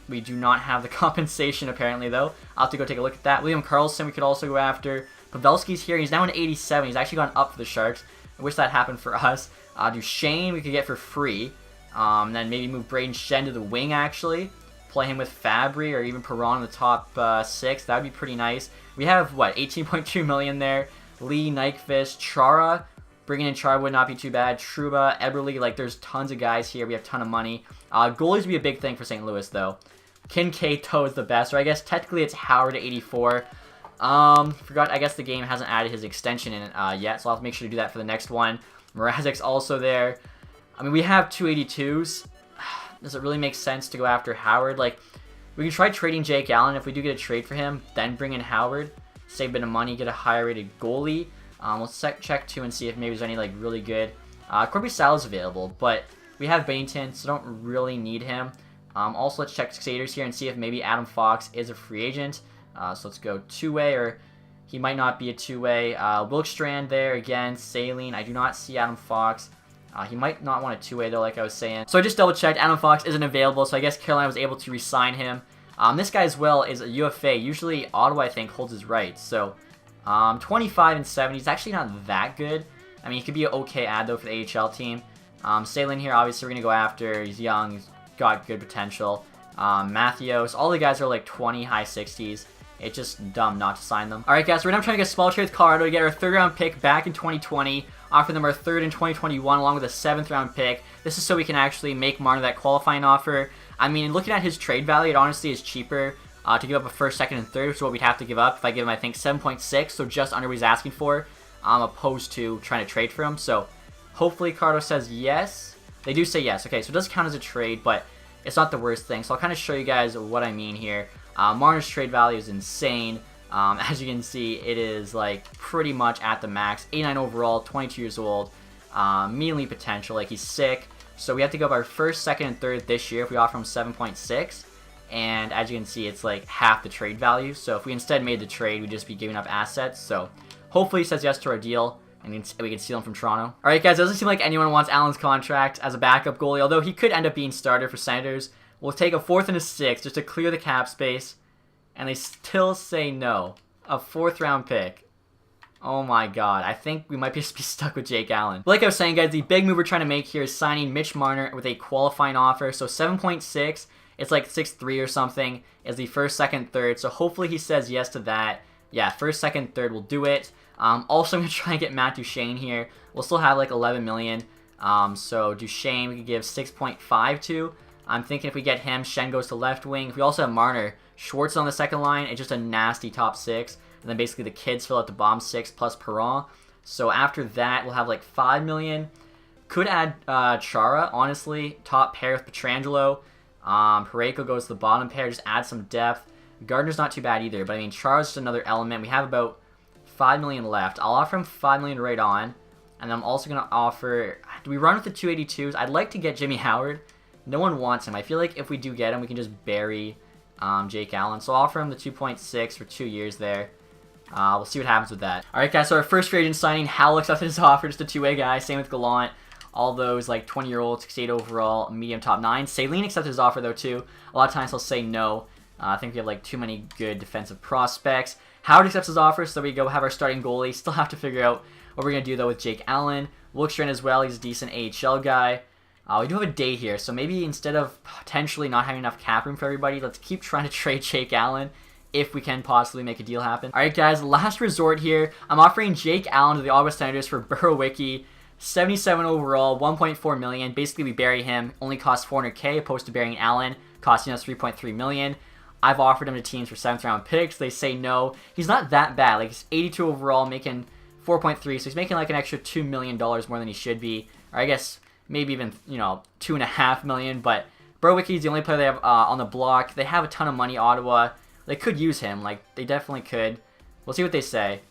We do not have the compensation, apparently, though. I'll have to go take a look at that. William Karlsson we could also go after. Pavelski's here. He's now an 87. He's actually gone up for the Sharks. I wish that happened for us. Duchesne we could get for free. Then maybe move Braden Shen to the wing, actually. Play him with Fabry or even Perron in the top 6. That would be pretty nice. We have, what, 18.2 million there. Lee, Nyquist, Chara. Bringing in Chara would not be too bad. Trouba, Eberle, like there's tons of guys here. We have a ton of money. Goalies would be a big thing for St. Louis, though. Kincaid, though, is the best. Or I guess technically it's Howard at 84. Forgot, I guess the game hasn't added his extension in it yet, so I'll have to make sure to do that for the next one. Mrazek's also there. I mean, we have 282s. Does it really make sense to go after Howard? Like, We can try trading Jake Allen if we do get a trade for him, then bring in Howard, save a bit of money, get a higher rated goalie. We'll check too and see if maybe there's any like really good. Corby Sal's available, but we have Bennington, so don't really need him. Also, let's check skaters here and see if maybe Adam Fox is a free agent. So let's go two-way, or he might not be a two-way. Wilkstrand there again, Saline. I do not see Adam Fox. He might not want a two-way though, like I was saying. So I just double-checked. Adam Fox isn't available, so I guess Carolina was able to re-sign him. This guy as well is a UFA. Usually Ottawa, I think, holds his rights. So 25 and 70 is actually not that good. I mean, he could be an okay ad though for the AHL team. Saline here, obviously, we're going to go after. He's young. He's got good potential. Matthews, all the guys are like 20, high 60s. It's just dumb not to sign them. Alright guys, we're now trying to get a small trade with Colorado to get our 3rd round pick back in 2020. Offer them our 3rd in 2021 along with a 7th round pick. This is so we can actually make Marner that qualifying offer. I mean, looking at his trade value, it honestly is cheaper to give up a 1st, 2nd, and 3rd, which is what we'd have to give up if I give him, I think, 7.6, so just under what he's asking for, opposed to trying to trade for him. So hopefully Colorado says yes. They do say yes. Okay, so it does count as a trade, but it's not the worst thing. So I'll kind of show you guys what I mean here. Marner's trade value is insane. As you can see, it is like pretty much at the max. 89 overall, 22 years old. Medium elite potential, like he's sick. So we have to go up our 1st, 2nd, and 3rd this year if we offer him 7.6. And as you can see, it's like half the trade value. So if we instead made the trade, we'd just be giving up assets. So hopefully he says yes to our deal, and we can steal him from Toronto. Alright guys, it doesn't seem like anyone wants Allen's contract as a backup goalie, although he could end up being starter for Senators. We'll take a 4th and a 6th just to clear the cap space, and they still say no. A 4th round pick. Oh my god, I think we might just be stuck with Jake Allen. But like I was saying guys, the big move we're trying to make here is signing Mitch Marner with a qualifying offer. So 7.6, it's like 6.3 or something, is the 1st, 2nd, 3rd. So hopefully he says yes to that. Yeah, 1st, 2nd, 3rd will do it. Also, I'm going to try and get Matt Duchene here. We'll still have like 11 million. So Duchene we could give 6.5 to. I'm thinking if we get him, Shen goes to left wing. If we also have Marner, Schwartz on the 2nd line, it's just a nasty top 6. And then basically the kids fill out the bottom 6 plus Perron. So after that, we'll have like 5 million. Could add Chara, honestly. Top pair with Pietrangelo. Pareko goes to the bottom pair, just add some depth. Gardner's not too bad either, but I mean, Chara's just another element. We have about 5 million left. I'll offer him 5 million right on. And I'm also going to offer... Do we run with the 282s? I'd like to get Jimmy Howard. No one wants him. I feel like if we do get him, we can just bury Jake Allen. So I'll offer him the 2.6 for 2 years there. We'll see what happens with that. Alright guys, so our first free agent signing, Howell accepted his offer, just a 2-way guy. Same with Gallant. All those like 20-year-olds, 68 overall, medium top 9. Saline accepted his offer though too. A lot of times he'll say no. I think we have like too many good defensive prospects. Howard accepts his offer, so we go have our starting goalie. Still have to figure out what we're going to do though with Jake Allen. Wilkstrand as well, he's a decent AHL guy. We do have a day here, so maybe instead of potentially not having enough cap room for everybody, let's keep trying to trade Jake Allen if we can possibly make a deal happen. Alright guys, last resort here. I'm offering Jake Allen to the Ottawa Senators for Berowicki. 77 overall, 1.4 million. Basically, we bury him. Only costs 400k opposed to burying Allen, costing us 3.3 million. I've offered him to teams for 7th round picks. They say no. He's not that bad. Like, he's 82 overall, making 4.3, so he's making like an extra $2 million more than he should be. Or I guess maybe even, you know, 2.5 million. But Berowicki's the only player they have on the block. They have a ton of money, Ottawa. They could use him. Like, they definitely could. We'll see what they say.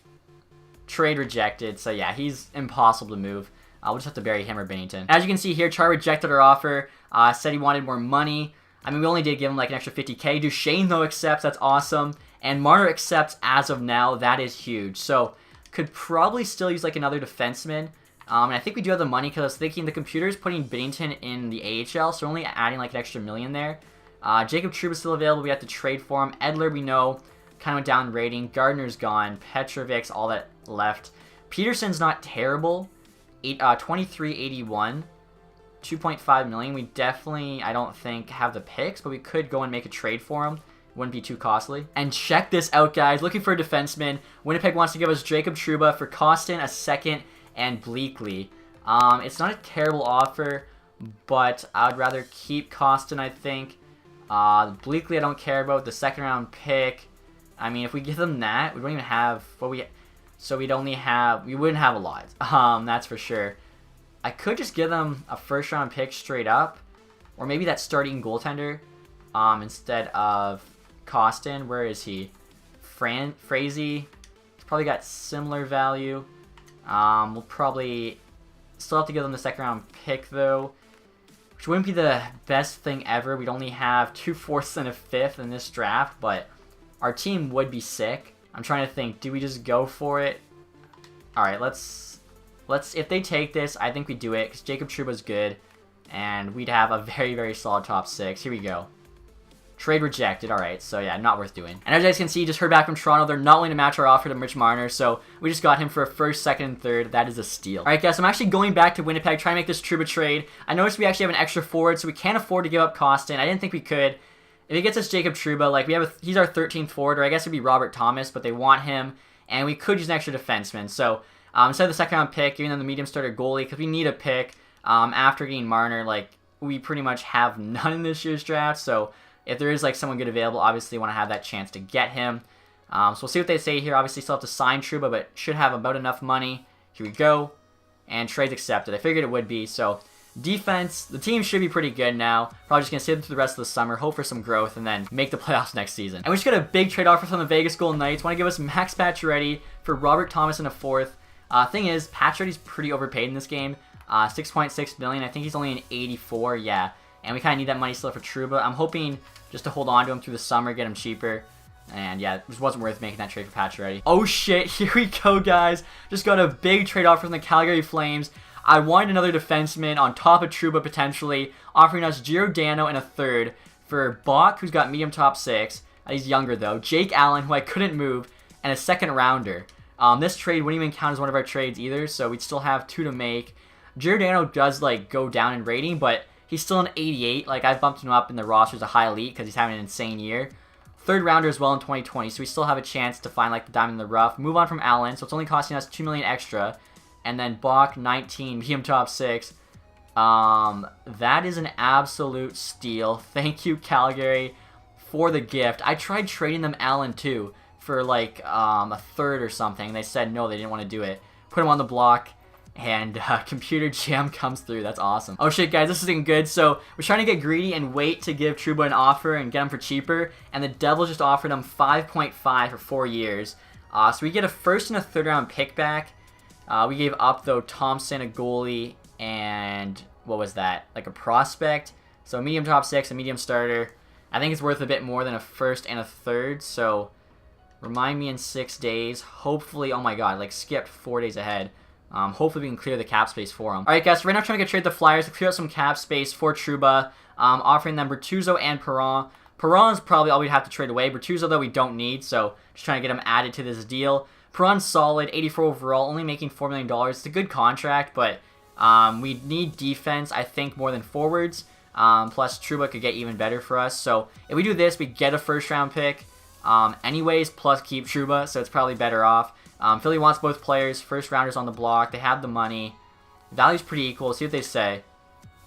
Trade rejected. So yeah, he's impossible to move. We'll just have to bury him or Bennington. As you can see here, Char rejected our offer. Said he wanted more money. I mean, we only did give him like an extra 50k. Duchene, though, accepts. That's awesome. And Marner accepts as of now. That is huge. So, could probably still use like another defenseman. And I think we do have the money because I was thinking the computer's putting Bennington in the AHL. So, we're only adding like an extra million there. Jacob Trouba's still available. We have to trade for him. Edler, we know, kind of went down in rating. Gardner's gone. Petrovic's all that left. Peterson's not terrible. 2381, 2.5 million. We definitely, I don't think, have the picks, but we could go and make a trade for him. Wouldn't be too costly. And check this out, guys. Looking for a defenseman. Winnipeg wants to give us Jacob Trouba for Costin, a 2nd, and Bleakley. It's not a terrible offer, but I'd rather keep Costin, I think. Bleakley I don't care about. The 2nd round pick. I mean, if we give them that, we don't even have what we... So we wouldn't have a lot. That's for sure. I could just give them a 1st round pick straight up. Or maybe that starting goaltender. instead of Costin. Where is he? Frazee. He's probably got similar value. We'll probably still have to give them the second round pick though, which wouldn't be the best thing ever. We'd only have 2 fourths and a fifth in this draft, but our team would be sick. I'm trying to think, do we just go for it? Alright, let's if they take this, I think we do it, because Jacob Trouba's good, and we'd have a very, very solid top 6. Here we go. Trade rejected. Alright, so yeah, not worth doing. And as you guys can see, just heard back from Toronto. They're not willing to match our offer to Mitch Marner, so we just got him for a first, second, and third. That is a steal. Alright guys, I'm actually going back to Winnipeg, trying to make this Trouba trade. I noticed we actually have an extra forward, so we can't afford to give up Costin. I didn't think we could. If he gets us Jacob Trouba, like he's our 13th forward, or I guess it'd be Robert Thomas, but they want him, and we could use an extra defenseman. So instead of the second round pick, giving them the medium starter goalie, because we need a pick after getting Marner, like we pretty much have none in this year's draft. So if there is like someone good available, obviously want to have that chance to get him. So we'll see what they say here. Obviously still have to sign Trouba, but should have about enough money. Here we go. And trade's accepted. I figured it would be. So defense, the team should be pretty good now. Probably just going to sit through the rest of the summer, hope for some growth, and then make the playoffs next season. And we just got a big trade offer from the Vegas Golden Knights. Want to give us Max Pacioretty for Robert Thomas in a fourth. Thing is, Pacioretty's pretty overpaid in this game. 6.6 million. I think he's only an 84. Yeah. And we kind of need that money still for Trouba. I'm hoping just to hold on to him through the summer, get him cheaper. And yeah, it just wasn't worth making that trade for Pacioretty. Oh shit, here we go, guys. Just got a big trade offer from the Calgary Flames. I wanted another defenseman on top of Trouba potentially, offering us Giordano and a third for Bach, who's got medium top 6. He's younger though. Jake Allen, who I couldn't move, and a second rounder. This trade wouldn't even count as one of our trades either, so we'd still have 2 to make. Giordano does like go down in rating, but he's still an 88. Like I've bumped him up in the roster as a high elite because he's having an insane year. Third rounder as well in 2020, so we still have a chance to find like the diamond in the rough. Move on from Allen, so it's only costing us 2 million extra. And then Bach, 19, medium top 6. That is an absolute steal. Thank you, Calgary, for the gift. I tried trading them Allen too for like a third or something. They said no, they didn't want to do it. Put him on the block, and computer jam comes through. That's awesome. Oh shit, guys, this isn't good. So we're trying to get greedy and wait to give Trouba an offer and get him for cheaper. And the Devils just offered him 5.5 for 4 years. So we get a first and a third round pick back. We gave up, though, Thompson, a goalie, and what was that? Like a prospect. So medium top 6, a medium starter. I think it's worth a bit more than a first and a third. So remind me in 6 days. Hopefully, oh my god, like skipped 4 days ahead. Hopefully we can clear the cap space for him. Alright guys, so right now trying to get trade the Flyers to clear out some cap space for Trouba. Offering them Bertuzzo and Perron. Perron is probably all we'd have to trade away. Bertuzzo, though, we don't need, so just trying to get him added to this deal. Perron's solid, 84 overall, only making $4 million. It's a good contract, but we need defense, I think, more than forwards. Plus, Trouba could get even better for us. So if we do this, we get a first-round pick anyways, plus keep Trouba, so it's probably better off. Philly wants both players. First-rounders on the block. They have the money. Value's pretty equal. See what they say.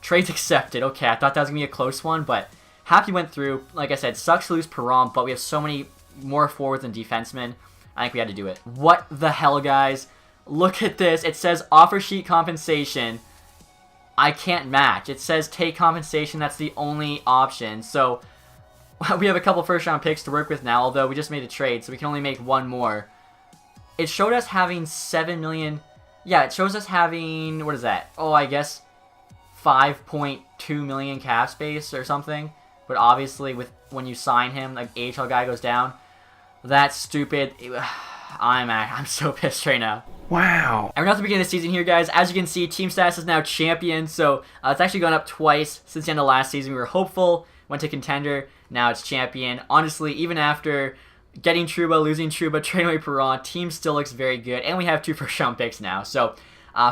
Trade's accepted. Okay, I thought that was going to be a close one, but happy went through. Like I said, sucks to lose Perron, but we have so many more forwards and defensemen. I think we had to do it. What the hell, guys? Look at this. It says offer sheet compensation. I can't match. It says take compensation. That's the only option. So we have a couple first round picks to work with now, although we just made a trade, so we can only make one more. It showed us having 7 million. Yeah, it shows us having, what is that? Oh, I guess 5.2 million cap space or something. But obviously, when you sign him, like AHL guy goes down. That's stupid. I'm so pissed right now. Wow. And we're not at the beginning of the season here, guys. As you can see, team status is now champion. So it's actually gone up twice since the end of last season. We were hopeful, went to contender. Now it's champion. Honestly, even after getting Trouba, losing Trouba, trading away Perron, team still looks very good. And we have 2 first-round picks now. So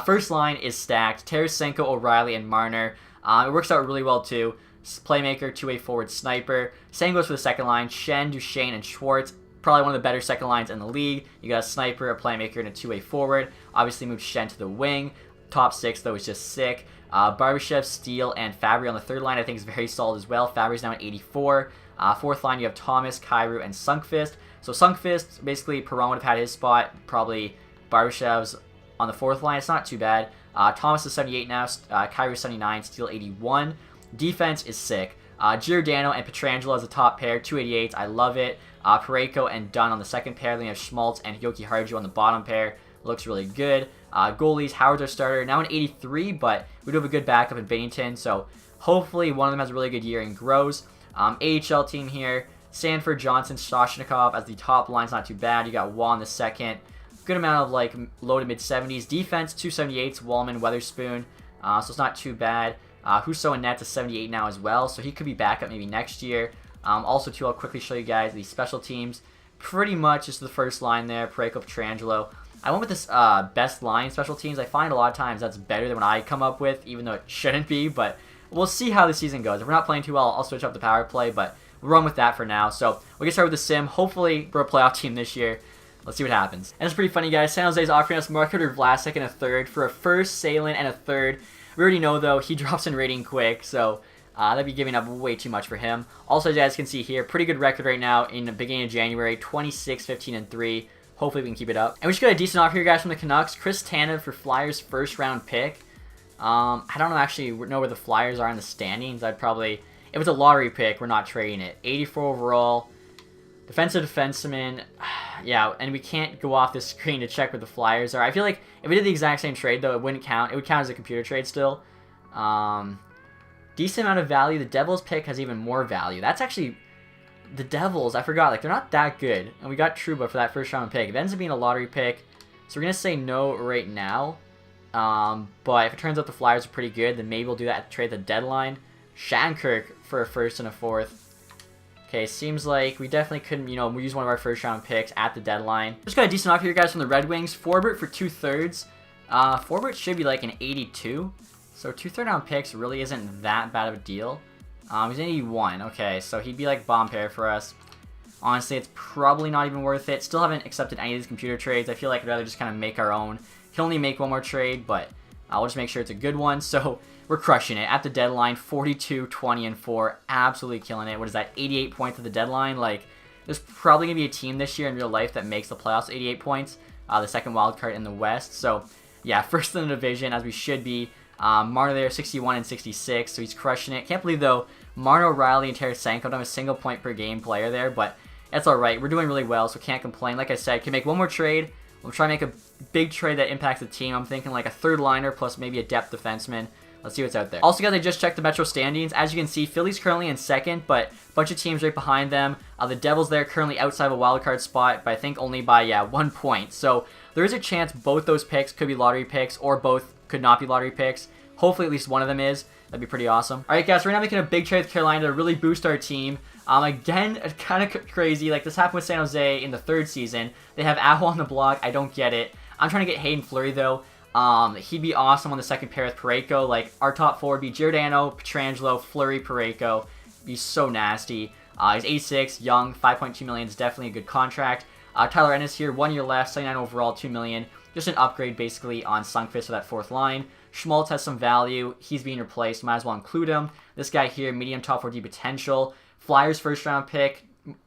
first line is stacked. Tarasenko, O'Reilly, and Marner. It works out really well, too. Playmaker, 2-way forward, sniper. Same goes for the second line. Shen, Duchesne, and Schwartz. Probably one of the better second lines in the league. You got a sniper, a playmaker, and a 2-way forward. Obviously moved Shen to the wing. Top 6, though, is just sick. Barbashev, Steele, and Fabry on the third line I think is very solid as well. Fabry's now at 84. Fourth line, you have Thomas, Kyrou, and Sunkfist. So Sunkfist, basically, Perron would have had his spot. Probably Barbashev's on the fourth line. It's not too bad. Thomas is 78 now. Kyrou 79. Steele 81. Defense is sick. Giordano and Pietrangelo as a top pair, 288s. I love it. Parayko and Dunn on the second pair. Then we have Schmaltz and Yoki Harju on the bottom pair. Looks really good. Goalies, Howard's our starter. Now an 83, but we do have a good backup in Binnington, so hopefully one of them has a really good year and grows. AHL team here. Sanford, Johnson, Shoshnikov as the top line's not too bad. You got Wall in the second. Good amount of like low to mid 70s. Defense, 278s. Wallman, Weatherspoon. So it's not too bad. Husso and Net's a 78 now as well, so he could be back up maybe next year. Also, too, I'll quickly show you guys the special teams. Pretty much just the first line there, Parayko, Pietrangelo. I went with this best line special teams. I find a lot of times that's better than what I come up with, even though it shouldn't be, but we'll see how the season goes. If we're not playing too well, I'll switch up the power play, but we'll run with that for now. So we'll get started with the sim. Hopefully, we're a playoff team this year. Let's see what happens. And it's pretty funny, guys. San Jose's offering us Marketer Vlasic and a third for a first, Salin, and a third. We already know, though, he drops in rating quick, so that'd be giving up way too much for him. Also, as you guys can see here, pretty good record right now in the beginning of January, 26, 15, and 3. Hopefully we can keep it up. And we just got a decent offer here, guys, from the Canucks. Chris Tanev for Flyers first round pick. I don't actually know where the Flyers are in the standings. I'd probably, if it's a lottery pick, we're not trading it. 84 overall. Defensive defenseman. Yeah, and we can't go off this screen to check where the Flyers are. I feel like if we did the exact same trade, though, it wouldn't count. It would count as a computer trade still. Decent amount of value. The Devils pick has even more value. That's actually... The Devils, I forgot. Like, they're not that good. And we got Trouba for that first round pick. It ends up being a lottery pick. So we're going to say no right now. But if it turns out the Flyers are pretty good, then maybe we'll do that at the trade at the deadline. Shattenkirk for a first and a fourth. Okay, seems like we definitely couldn't, use one of our first round picks at the deadline. Just got a decent offer here, guys, from the Red Wings. Forbert for 2/3. Forbert should be like an 82. So 2/3 round picks really isn't that bad of a deal. He's an 81. Okay, so he'd be like bomb pair for us. Honestly, it's probably not even worth it. Still haven't accepted any of these computer trades. I feel like I'd rather just kind of make our own. Can only make one more trade, but I'll just make sure it's a good one. So we're crushing it at the deadline. 42, 20, and 4. Absolutely killing it. What is that? 88 points at the deadline. Like, there's probably going to be a team this year in real life that makes the playoffs 88 points. The second wild card in the West. So, yeah, first in the division, as we should be. Marno there, 61 and 66, so he's crushing it. Can't believe, though, Marno, O'Reilly, and Tarasenko don't have a single point per game player there, but that's all right. We're doing really well, so can't complain. Like I said, can make one more trade. We'll try to make a big trade that impacts the team. I'm thinking like a third liner plus maybe a depth defenseman. Let's see what's out there. Also, guys, I just checked the Metro standings. As you can see, Philly's currently in second, but a bunch of teams right behind them. The Devils there currently outside of a wildcard spot, but I think only by, 1 point. So there is a chance both those picks could be lottery picks or both could not be lottery picks. Hopefully at least one of them is. That'd be pretty awesome. Alright, guys, so we're now making a big trade with Carolina to really boost our team. Again, it's kind of crazy. Like, this happened with San Jose in the third season. They have Aho on the block. I don't get it. I'm trying to get Hayden Fleury, though. He'd be awesome on the second pair with Parayko. Like, our top four would be Giordano, Pietrangelo, Fleury, Parayko. Be so nasty. He's 86, young, 5.2 million is definitely a good contract. Tyler Ennis here, 1 year left, 79 overall, 2 million. Just an upgrade, basically, on Sundqvist for that fourth line. Schmaltz has some value. He's being replaced. Might as well include him. This guy here, medium top 4D potential. Flyers first round pick.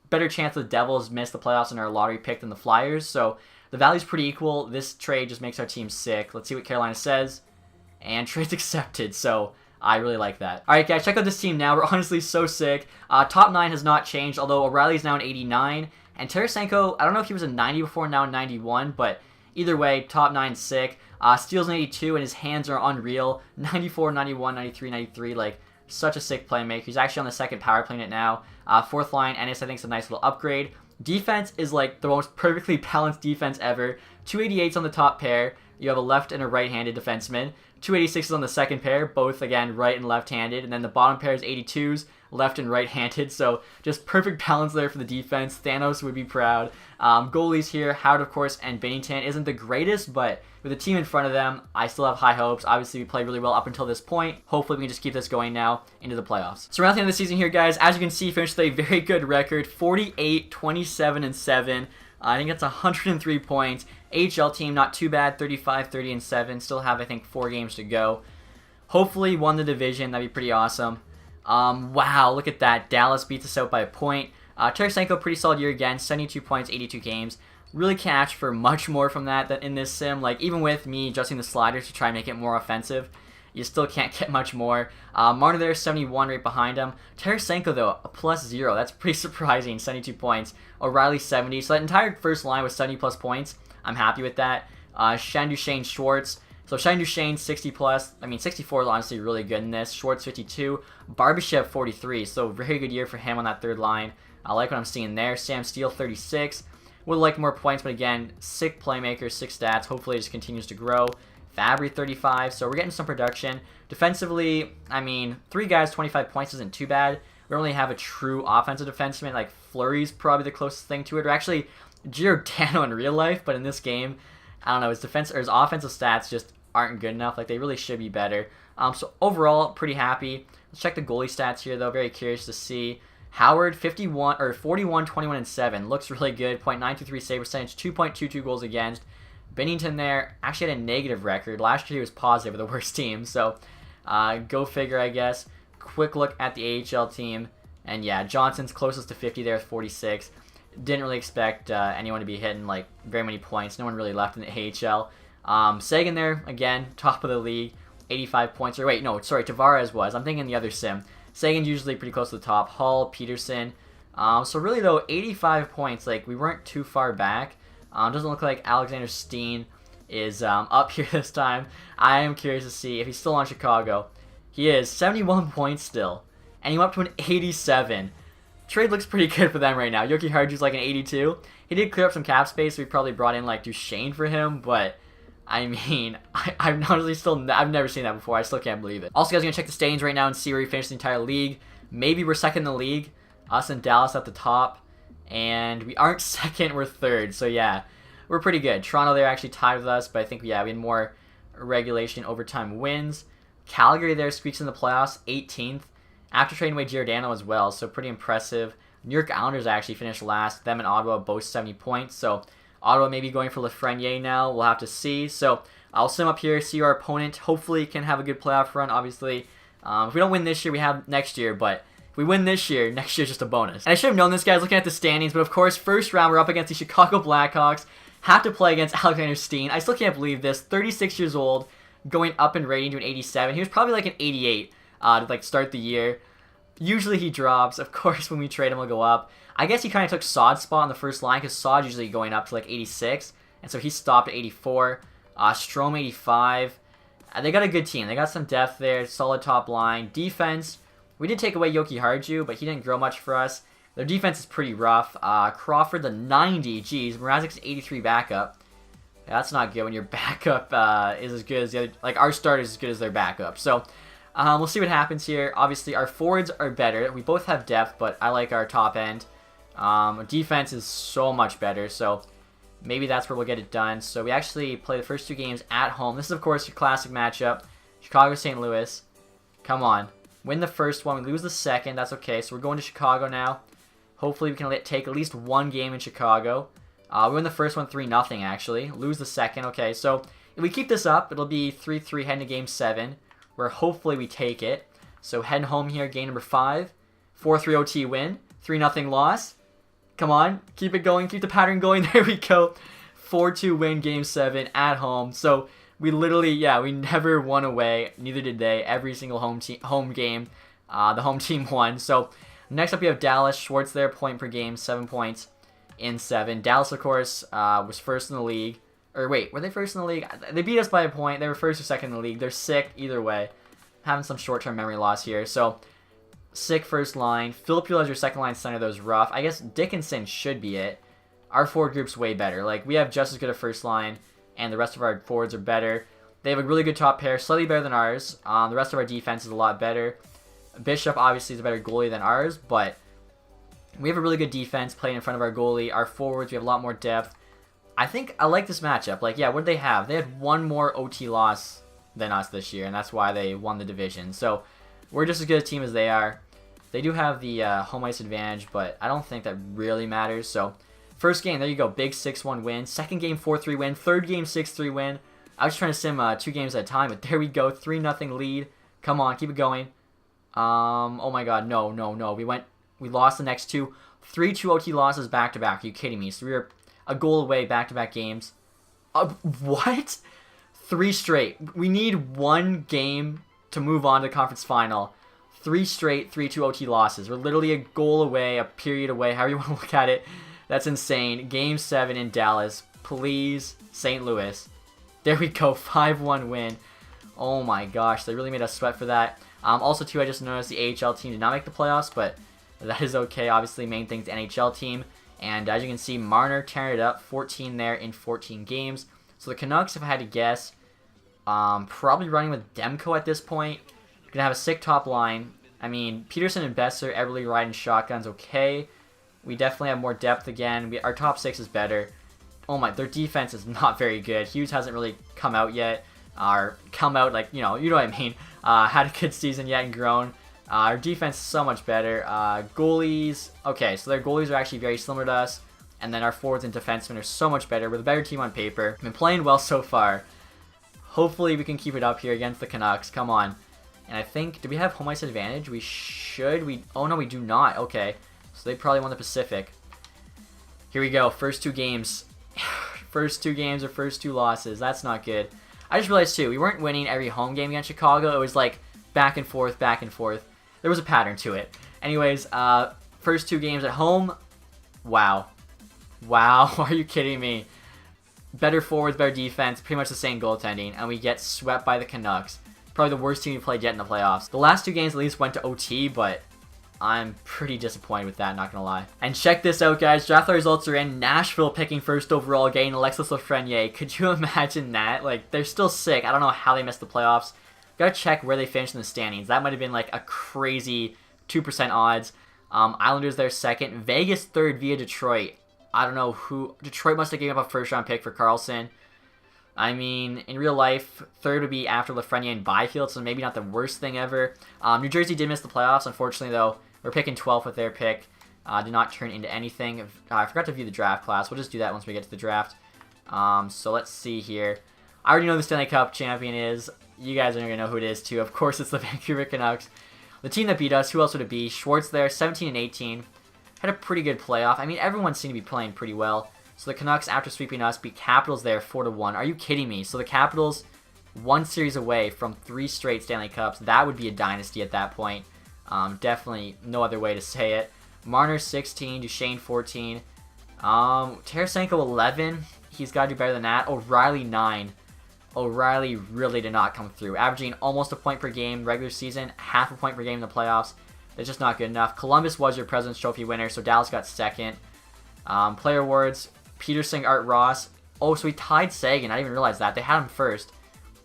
Better chance the Devils miss the playoffs in our lottery pick than the Flyers. So the value's pretty equal. This trade just makes our team sick. Let's see what Carolina says. And trade's accepted. So I really like that. Alright, guys, check out this team now. We're honestly so sick. Top 9 has not changed, although O'Reilly's now an 89. And Tarasenko, I don't know if he was a 90 before, now a 91, but either way, top 9 sick. Steals an 82, and his hands are unreal. 94, 91, 93, 93, like, such a sick playmaker. He's actually on the second power play net now. Fourth line, Ennis, I think, is a nice little upgrade. Defense is, like, the most perfectly balanced defense ever. 288s on the top pair. You have a left and a right-handed defenseman. 286s on the second pair, both, again, right and left-handed. And then the bottom pair is 82s, left and right-handed. So just perfect balance there for the defense. Thanos would be proud. Goalies here, Howard, of course, and Binnington isn't the greatest, but with the team in front of them, I still have high hopes. Obviously, we played really well up until this point. Hopefully, we can just keep this going now into the playoffs. So around the end of the season here, guys, as you can see, finished with a very good record, 48, 27, and 7. I think that's 103 points. AHL team, not too bad, 35, 30, and 7. Still have, I think, 4 games to go. Hopefully, won the division. That'd be pretty awesome. Wow, look at that. Dallas beats us out by a point. Tarasenko, pretty solid year again. 72 points, 82 games. Really can't ask for much more from that in this sim. Like, even with me adjusting the sliders to try and make it more offensive, you still can't get much more. Marner there, 71 right behind him. Tarasenko, though, a +0. That's pretty surprising, 72 points. O'Reilly, 70. So that entire first line was 70-plus points. I'm happy with that. Shan Duchesne, Schwartz. So Shan Duchesne, 60-plus. I mean, 64 is honestly really good in this. Schwartz, 52. Barbashev, 43. So very good year for him on that third line. I like what I'm seeing there. Sam Steele, 36. Would like more points, but again, sick playmaker, sick stats. Hopefully it just continues to grow. Fabry, 35. So we're getting some production. Defensively, I mean, 3 guys, 25 points isn't too bad. We don't really have a true offensive defenseman. Like, Fleury's probably the closest thing to it. Or actually, Giordano in real life, but in this game, I don't know, his defense or his offensive stats just aren't good enough. Like, they really should be better. So overall, pretty happy. Let's check the goalie stats here, though. Very curious to see. Howard, 41, 21, and 7. Looks really good. .923 save percentage, 2.22 goals against. Bennington there actually had a negative record. Last year he was positive with the worst team. So go figure, I guess. Quick look at the AHL team. And yeah, Johnson's closest to 50 there with 46. Didn't really expect anyone to be hitting like very many points. No one really left in the AHL. Sagan there, again, top of the league. 85 points. Or wait, no, sorry, Tavares was. I'm thinking the other sim. Sagan's usually pretty close to the top. Hall, Peterson. So really, though, 85 points. Like, we weren't too far back. Doesn't look like Alexander Steen is up here this time. I am curious to see if he's still on Chicago. He is. 71 points still. And he went up to an 87. Trade looks pretty good for them right now. Yoki Harju's like an 82. He did clear up some cap space, so we probably brought in like Duchesne for him, but I mean, I'm honestly I've never seen that before. I still can't believe it. Also, guys, I'm going to check the standings right now and see where we finished the entire league. Maybe we're second in the league. Us and Dallas at the top. And we aren't second, we're third. So, yeah, we're pretty good. Toronto, they're actually tied with us, but I think, yeah, we had more regulation overtime wins. Calgary there squeaks in the playoffs, 18th. After trading away Giordano as well, so pretty impressive. New York Islanders actually finished last. Them and Ottawa both 70 points. So, Ottawa may be going for Lafreniere now. We'll have to see. So I'll sim up here, see our opponent. Hopefully can have a good playoff run, obviously. If we don't win this year, we have next year. But if we win this year, next year's just a bonus. And I should have known this, guys, looking at the standings. But, of course, first round, we're up against the Chicago Blackhawks. Have to play against Alexander Steen. I still can't believe this. 36 years old, going up in rating to an 87. He was probably like an 88 to like start the year. Usually he drops. Of course, when we trade him, he'll go up. I guess he kind of took Sod's spot on the first line because Sod's usually going up to like 86. And so he stopped at 84. Strome 85. They got a good team. They got some depth there. Solid top line. Defense. We did take away Yoki Harju, but he didn't grow much for us. Their defense is pretty rough. Crawford, the 90. Jeez. Mrazek's 83 backup. Yeah, that's not good when your backup is as good as the other. Like, our starter is as good as their backup. So, we'll see what happens here. Obviously, our forwards are better. We both have depth, but I like our top end. Defense is so much better, so maybe that's where we'll get it done. So we actually play the first 2 games at home. This is, of course, your classic matchup. Chicago-St. Louis. Come on. Win the first one. We lose the second. That's okay. So we're going to Chicago now. Hopefully we can take at least 1 game in Chicago. We win the first one 3-0, actually. Lose the second. Okay, so if we keep this up, it'll be 3-3 heading to Game 7, where hopefully we take it. So heading home here, game number 5. 4-3 OT win. 3-0 loss. Come on, keep it going, keep the pattern going. There we go. 4-2 win, Game 7 at home. So we literally, yeah, we never won away. Neither did they. Every single home game, the home team won. So next up we have Dallas. Schwartz there, point per game, 7 points in 7. Dallas, of course, was first in the league. Or wait, were they first in the league? They beat us by a point. They were first or second in the league. They're sick either way. Having some short-term memory loss here. So sick first line. Filipula as your second line center, that was rough. I guess Dickinson should be it. Our forward group's way better. Like, we have just as good a first line, and the rest of our forwards are better. They have a really good top pair, slightly better than ours. The rest of our defense is a lot better. Bishop, obviously, is a better goalie than ours, but we have a really good defense playing in front of our goalie. Our forwards, we have a lot more depth. I think I like this matchup. Like, yeah, what did they have? They had 1 more OT loss than us this year, and that's why they won the division. So we're just as good a team as they are. They do have the home ice advantage, but I don't think that really matters. So, first game, there you go. Big 6-1 win. Second game, 4-3 win. Third game, 6-3 win. I was trying to sim 2 games at a time, but there we go. 3-0 lead. Come on, keep it going. Oh my god, no. We lost the next 2. 3-2 OT losses back-to-back. Are you kidding me? So we were a goal away back-to-back games. What? 3 straight. We need 1 game to move on to the conference final. 3 straight 3-2 OT losses. We're literally a goal away, a period away, however you want to look at it. That's insane. Game 7 in Dallas. Please, St. Louis. There we go, 5-1 win. Oh my gosh, they really made us sweat for that. Also, too, I just noticed the AHL team did not make the playoffs, but that is okay. Obviously, main thing's the NHL team. And as you can see, Marner tearing it up, 14 there in 14 games. So the Canucks, if I had to guess, probably running with Demko at this point. Gonna have a sick top line. I mean, Peterson and Besser, Eberle riding shotguns, okay. We definitely have more depth again. Our top 6 is better. Oh my, their defense is not very good. Hughes hasn't really come out yet. Or come out, like, you know what I mean. Had a good season yet and grown. Our defense is so much better. Goalies, okay, so their goalies are actually very similar to us. And then our forwards and defensemen are so much better. We're the better team on paper. Been playing well so far. Hopefully we can keep it up here against the Canucks. Come on. And I think, do we have home ice advantage? We should. Oh no, we do not. Okay. So they probably won the Pacific. Here we go. First 2 games. First 2 games or first 2 losses. That's not good. I just realized too, we weren't winning every home game against Chicago. It was like back and forth, back and forth. There was a pattern to it. Anyways, first 2 games at home. Wow. Wow, are you kidding me? Better forwards, better defense, pretty much the same goaltending, and we get swept by the Canucks. Probably the worst team we played yet in the playoffs. The last 2 games at least went to OT, but I'm pretty disappointed with that, not gonna lie. And check this out, guys. Draft results are in. Nashville picking first overall, getting Alexis Lafreniere. Could you imagine that? Like, they're still sick. I don't know how they missed the playoffs. Gotta check where they finished in the standings. That might have been like a crazy 2% odds. Islanders there second. Vegas third via Detroit. I don't know who. Detroit must have given up a first round pick for Carlson. I mean, in real life, third would be after Lafreniere and Byfield, so maybe not the worst thing ever. New Jersey did miss the playoffs, unfortunately, though. We're picking 12th with their pick. Did not turn into anything. I forgot to view the draft class. We'll just do that once we get to the draft. So let's see here. I already know who the Stanley Cup champion is. You guys are going to know who it is, too. Of course, it's the Vancouver Canucks. The team that beat us, who else would it be? Schwartz there, 17 and 18. Had a pretty good playoff. I mean, everyone seemed to be playing pretty well. So the Canucks, after sweeping us, beat Capitals there 4-1. Are you kidding me? So the Capitals, 1 series away from 3 straight Stanley Cups. That would be a dynasty at that point. Definitely no other way to say it. Marner 16, Duchesne 14. Tarasenko 11. He's got to do better than that. O'Reilly 9. O'Reilly really did not come through. Averaging almost a point per game regular season, half a point per game in the playoffs. It's just not good enough. Columbus was your President's Trophy winner, so Dallas got second. Player awards, Peterson, Art Ross. Oh, so he tied Sagan. I didn't even realize that. They had him first.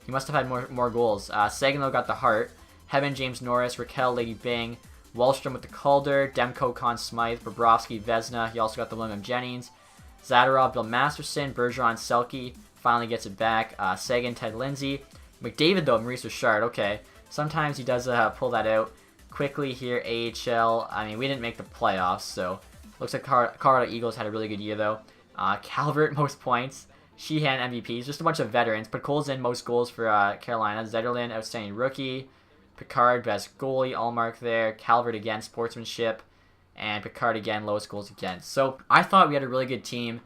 He must have had more goals. Sagan, though, got the Hart. Heaven, James Norris, Raquel, Lady Bing. Wallstrom with the Calder. Demko, Conn Smythe. Bobrovsky, Vezina. He also got the William Jennings. Zadorov, Bill Masterson. Bergeron, Selke. Finally gets it back. Sagan, Ted Lindsay. McDavid, though, Maurice Richard. Okay. Sometimes he does pull that out. Quickly here, AHL. I mean, we didn't make the playoffs, so looks like Colorado Eagles had a really good year, though. Calvert, most points. Sheehan, MVPs. Just a bunch of veterans. Picol's in, most goals for Carolina. Zetterlund, outstanding rookie. Picard, best goalie. Allmark there. Calvert again, sportsmanship. And Picard again, lowest goals against. So I thought we had a really good team.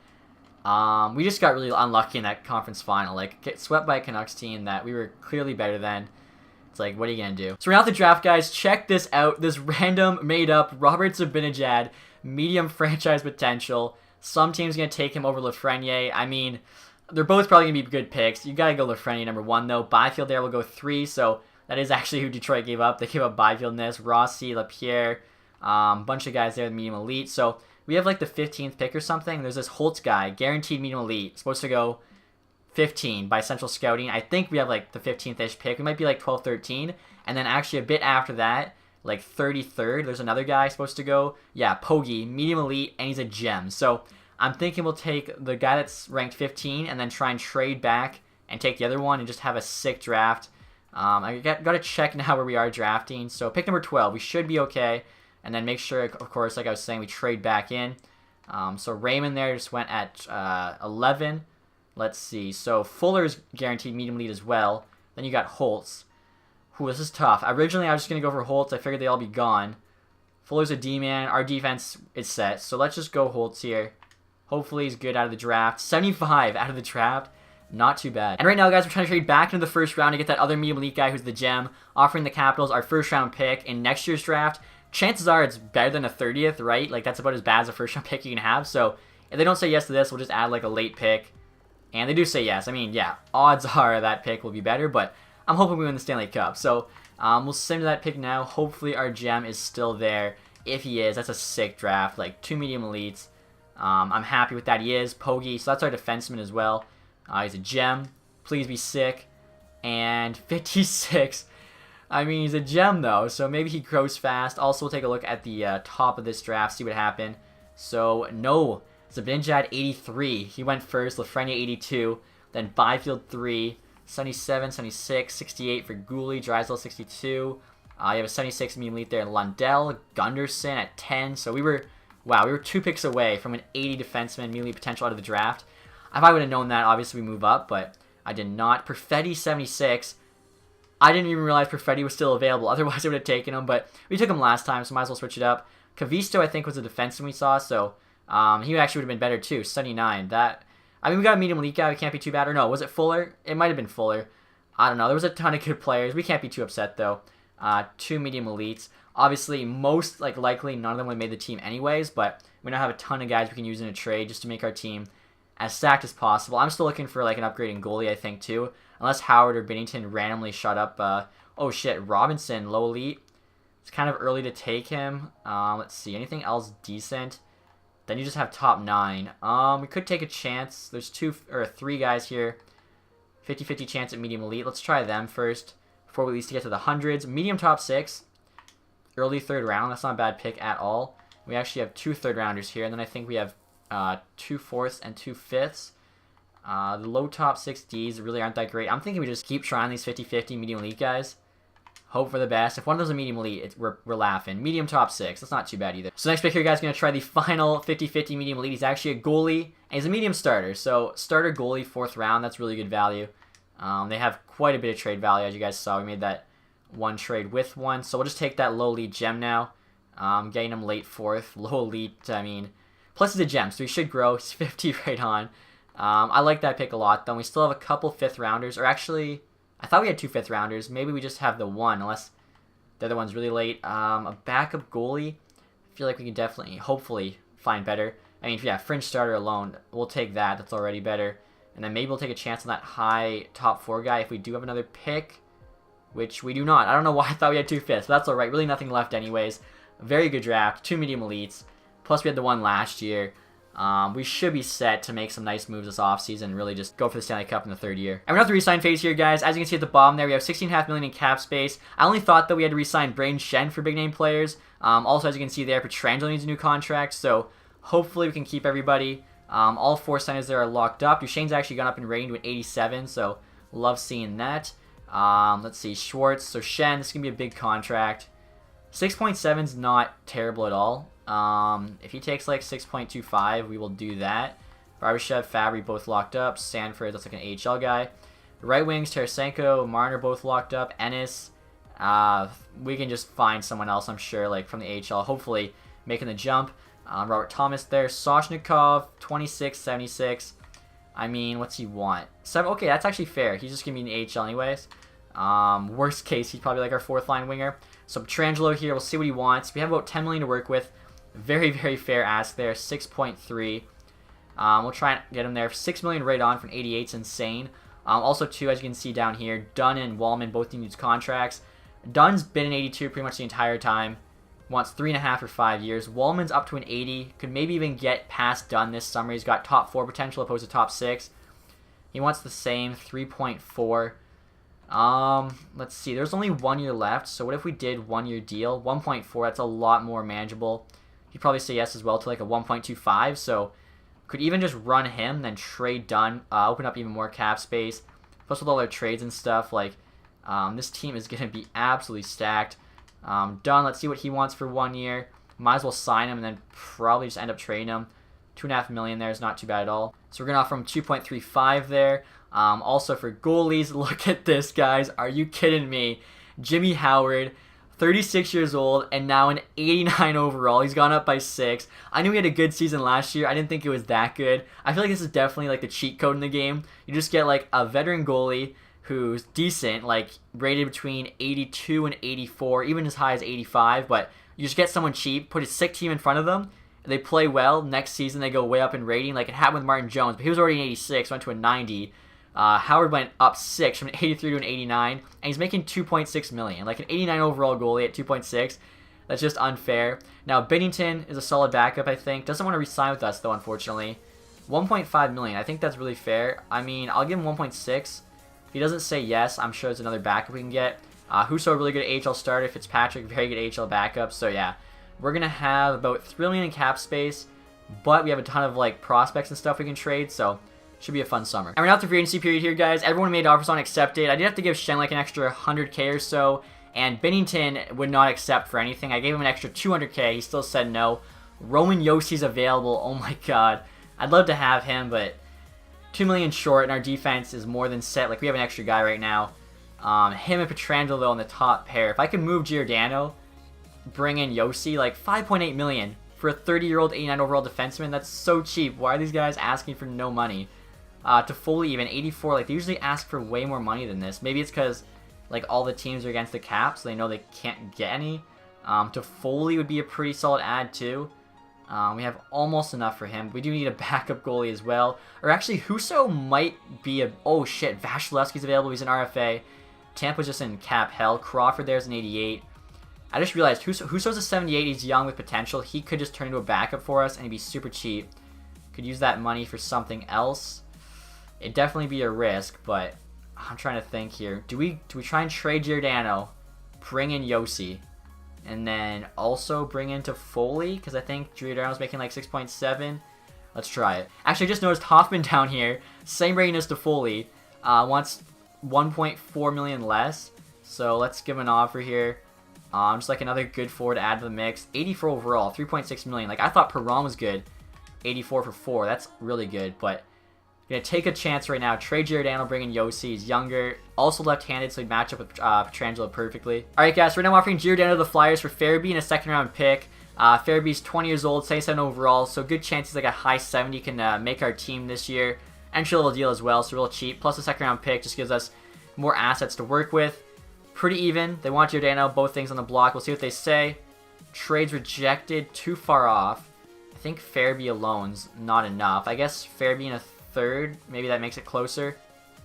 We just got really unlucky in that conference final. Like, get swept by a Canucks team that we were clearly better than. It's like, what are you going to do? So we're out the draft, guys. Check this out. This random, made-up Robert Zibanejad, medium franchise potential. Some team's going to take him over Lafreniere. I mean, they're both probably going to be good picks. You got to go Lafreniere number 1, though. Byfield there will go 3, so that is actually who Detroit gave up. They gave up Byfield in this. Rossi, Lapierre, bunch of guys there, the medium elite. So we have like the 15th pick or something. There's this Holtz guy, guaranteed medium elite, supposed to go 15 by Central Scouting. I think we have like the 15th-ish pick. We might be like 12, 13. And then actually a bit after that, like 33rd, there's another guy supposed to go. Yeah, Pogge, medium elite, and he's a gem. So I'm thinking we'll take the guy that's ranked 15 and then try and trade back and take the other one and just have a sick draft. I got to check now where we are drafting. So pick number 12. We should be okay. And then make sure, of course, like I was saying, we trade back in. So Raymond there just went at 11. Let's see. So Fuller's guaranteed medium lead as well. Then you got Holtz. Ooh, this is tough. Originally, I was just going to go for Holtz. I figured they'd all be gone. Fuller's a D-man. Our defense is set. So let's just go Holtz here. Hopefully he's good out of the draft. 75 out of the draft. not too bad. And right now, guys, we're trying to trade back into the first round to get that other medium elite guy who's the gem, offering the Capitals our first round pick in next year's draft. Chances are it's better than a 30th, right? Like, that's about as bad as a first round pick you can have. So if they don't say yes to this, we'll just add like a late pick. And they do say yes. I mean, yeah, odds are that pick will be better, but I'm hoping we win the Stanley Cup. So we'll send to that pick now. Hopefully our gem is still there. If he is, that's a sick draft. Like 2 medium elites. I'm happy with that. He is. Pogge, so that's our defenseman as well. He's a gem. Please be sick. And 56. I mean, he's a gem though, so maybe he grows fast. Also, we'll take a look at the top of this draft, see what happened. So, no. Zabinjad 83. He went first. Lafreniere 82. Then Byfield 3. 77, 76, 68 for Goalie. Drysdale 62. You have a 76 medium elite there. Lundell, Gunderson at 10. So we were 2 picks away from an 80 defenseman medium elite potential out of the draft. If I would have known that, obviously we move up, but I did not. Perfetti 76. I didn't even realize Perfetti was still available. Otherwise, I would have taken him, but we took him last time, so might as well switch it up. Kavisto, I think, was a defenseman we saw, so he actually would have been better too. 79. I mean, we got a medium elite guy. We can't be too bad. Or no, was it Fuller? It might have been Fuller. I don't know. There was a ton of good players. We can't be too upset, though. 2 medium elites. Obviously, most likely, none of them would have made the team anyways, but we now have a ton of guys we can use in a trade just to make our team as stacked as possible. I'm still looking for like an upgrading goalie, I think, too. Unless Howard or Binnington randomly shot up. Oh, shit. Robinson, low elite. It's kind of early to take him. Let's see. Anything else decent? Then you just have top 9. We could take a chance. There's 3 guys here. 50-50 chance at medium elite. Let's try them first before we at least get to the hundreds. Medium top 6. Early 3rd round. That's not a bad pick at all. We actually have 2 3rd rounders here. And then I think we have 2 4ths and 2 5ths. The low top 6 Ds really aren't that great. I'm thinking we just keep trying these 50-50 medium elite guys. Hope for the best. If one of those is a medium elite, we're laughing. Medium top 6. That's not too bad either. So next pick here, guys, going to try the final 50-50 medium elite. He's actually a goalie, and he's a medium starter. So starter goalie, 4th round. That's really good value. They have quite a bit of trade value, as you guys saw. We made that one trade with one. So we'll just take that low elite gem now. Getting him late 4th. Low elite, I mean, plus he's a gem, so he should grow. He's 50 right on. I like that pick a lot, though. We still have a couple 5th rounders, or actually, I thought we had 2 5th rounders. Maybe we just have the one, unless the other one's really late. A backup goalie. I feel like we can definitely, hopefully, find better. I mean, yeah, fringe starter alone, we'll take that. That's already better. And then maybe we'll take a chance on that high top 4 guy if we do have another pick, which we do not. I don't know why I thought we had 2 5ths, but that's alright. Really nothing left anyways. Very good draft. 2 medium elites. Plus we had the one last year. We should be set to make some nice moves this offseason and really just go for the Stanley Cup in the 3rd year. And we're at the re-sign phase here, guys. As you can see at the bottom there, we have $16.5 million in cap space. I only thought that we had to re-sign Braden Shen for big-name players. Also, as you can see there, Pietrangelo needs a new contract, so hopefully we can keep everybody. All 4 signers there are locked up. Duchesne's actually gone up in rating to an 87, so love seeing that. Let's see, Schwartz. So Shen, this is going to be a big contract. 6.7 is not terrible at all. If he takes like 6.25, we will do that. Barbashev, Fabry both locked up. Sanford, that's like an AHL guy. The right wings, Tarasenko, Marner both locked up. Ennis, we can just find someone else, I'm sure, like from the AHL, hopefully making the jump. Robert Thomas there. Soshnikov, 26, 76. I mean, what's he want? 7. Okay, that's actually fair. He's just going to be in the AHL anyways. Worst case, he's probably like our 4th line winger. So Pietrangelo here, we'll see what he wants. We have about $10 million to work with. Very, very fair ask there. 6.3. We'll try and get him there. $6 million right on from 88 is insane. Also, too, as you can see down here, Dunn and Wallman both need these contracts. Dunn's been an 82 pretty much the entire time. Wants 3.5 or 5 years. Wallman's up to an 80. Could maybe even get past Dunn this summer. He's got top 4 potential opposed to top 6. He wants the same, 3.4. Let's see. There's only 1 year left. So what if we did 1 year deal? 1.4. That's a lot more manageable. He'd probably say yes as well to like a 1.25. So could even just run him, then trade Dunn, open up even more cap space. Plus with all their trades and stuff, like this team is going to be absolutely stacked. Dunn, let's see what he wants for 1 year. Might as well sign him and then probably just end up trading him. $2.5 million there is not too bad at all. So we're going to offer him 2.35 there. Also for goalies, look at this, guys. Are you kidding me? Jimmy Howard, 36 years old, and now an 89 overall. He's gone up by 6. I knew he had a good season last year. I didn't think it was that good. I feel like this is definitely like the cheat code in the game. You just get like a veteran goalie who's decent, like rated between 82 and 84, even as high as 85, but you just get someone cheap, put a sick team in front of them, and they play well. Next season, they go way up in rating. Like it happened with Martin Jones, but he was already an 86, went to a 90. Howard went up 6 from an 83 to an 89, and he's making $2.6 million. Like an 89 overall goalie at 2.6. That's just unfair. Now, Binnington is a solid backup, I think. Doesn't want to re-sign with us, though, unfortunately. 1.5 million. I think that's really fair. I mean, I'll give him 1.6. If he doesn't say yes, I'm sure there's another backup we can get. Husso, really good AHL starter. Fitzpatrick, very good AHL backup. So, yeah, we're going to have about $3 million in cap space, but we have a ton of like prospects and stuff we can trade, so should be a fun summer. And we're now at the free agency period here, guys. Everyone made offers on accepted. I did have to give Shen like an extra 100K or so, and Binnington would not accept for anything. I gave him an extra 200K. He still said no. Roman Yossi's available. Oh my god. I'd love to have him, but 2 million short, and our defense is more than set. Like, we have an extra guy right now. Him and Pietrangelo, though, in the top pair. If I could move Giordano, bring in Josi, like 5.8 million for a 30-year-old 89 overall defenseman, that's so cheap. Why are these guys asking for no money? To fully even 84, like they usually ask for way more money than this. Maybe it's because like all the teams are against the cap, so they know they can't get any. To Foley would be a pretty solid add too. We have almost enough for him. We do need a backup goalie as well. Or actually, Husso might be a... Oh shit, Vasilevsky's available. He's an RFA. Tampa's just in cap hell. Crawford there's an 88. I just realized Husso's a 78. He's young with potential. He could just turn into a backup for us, and he'd be super cheap. Could use that money for something else. It'd definitely be a risk, but I'm trying to think here. Do we try and trade Giordano, bring in Josi, and then also bring in Foley? Because I think Giordano's making like 6.7. Let's try it. Actually, I just noticed Hoffman down here, same rating as Foley, wants 1.4 million less. So let's give him an offer here. Just like another good forward to add to the mix. 84 overall, 3.6 million. Like I thought Perron was good. 84 for 4. That's really good, but gonna take a chance right now. Trade Giordano, bring in Josi. He's younger, also left-handed, so he'd match up with Pietrangelo perfectly. All right, guys, so we're now offering Giordano to the Flyers for Farabee and a second-round pick. Farabee's 20 years old, 77 overall, so good chance he's like a high 70, can make our team this year. Entry-level deal as well, so real cheap. Plus a second-round pick just gives us more assets to work with. Pretty even. They want Giordano, both things on the block. We'll see what they say. Trades rejected, too far off. I think Farabee alone's not enough. I guess Farabee in a third, maybe that makes it closer.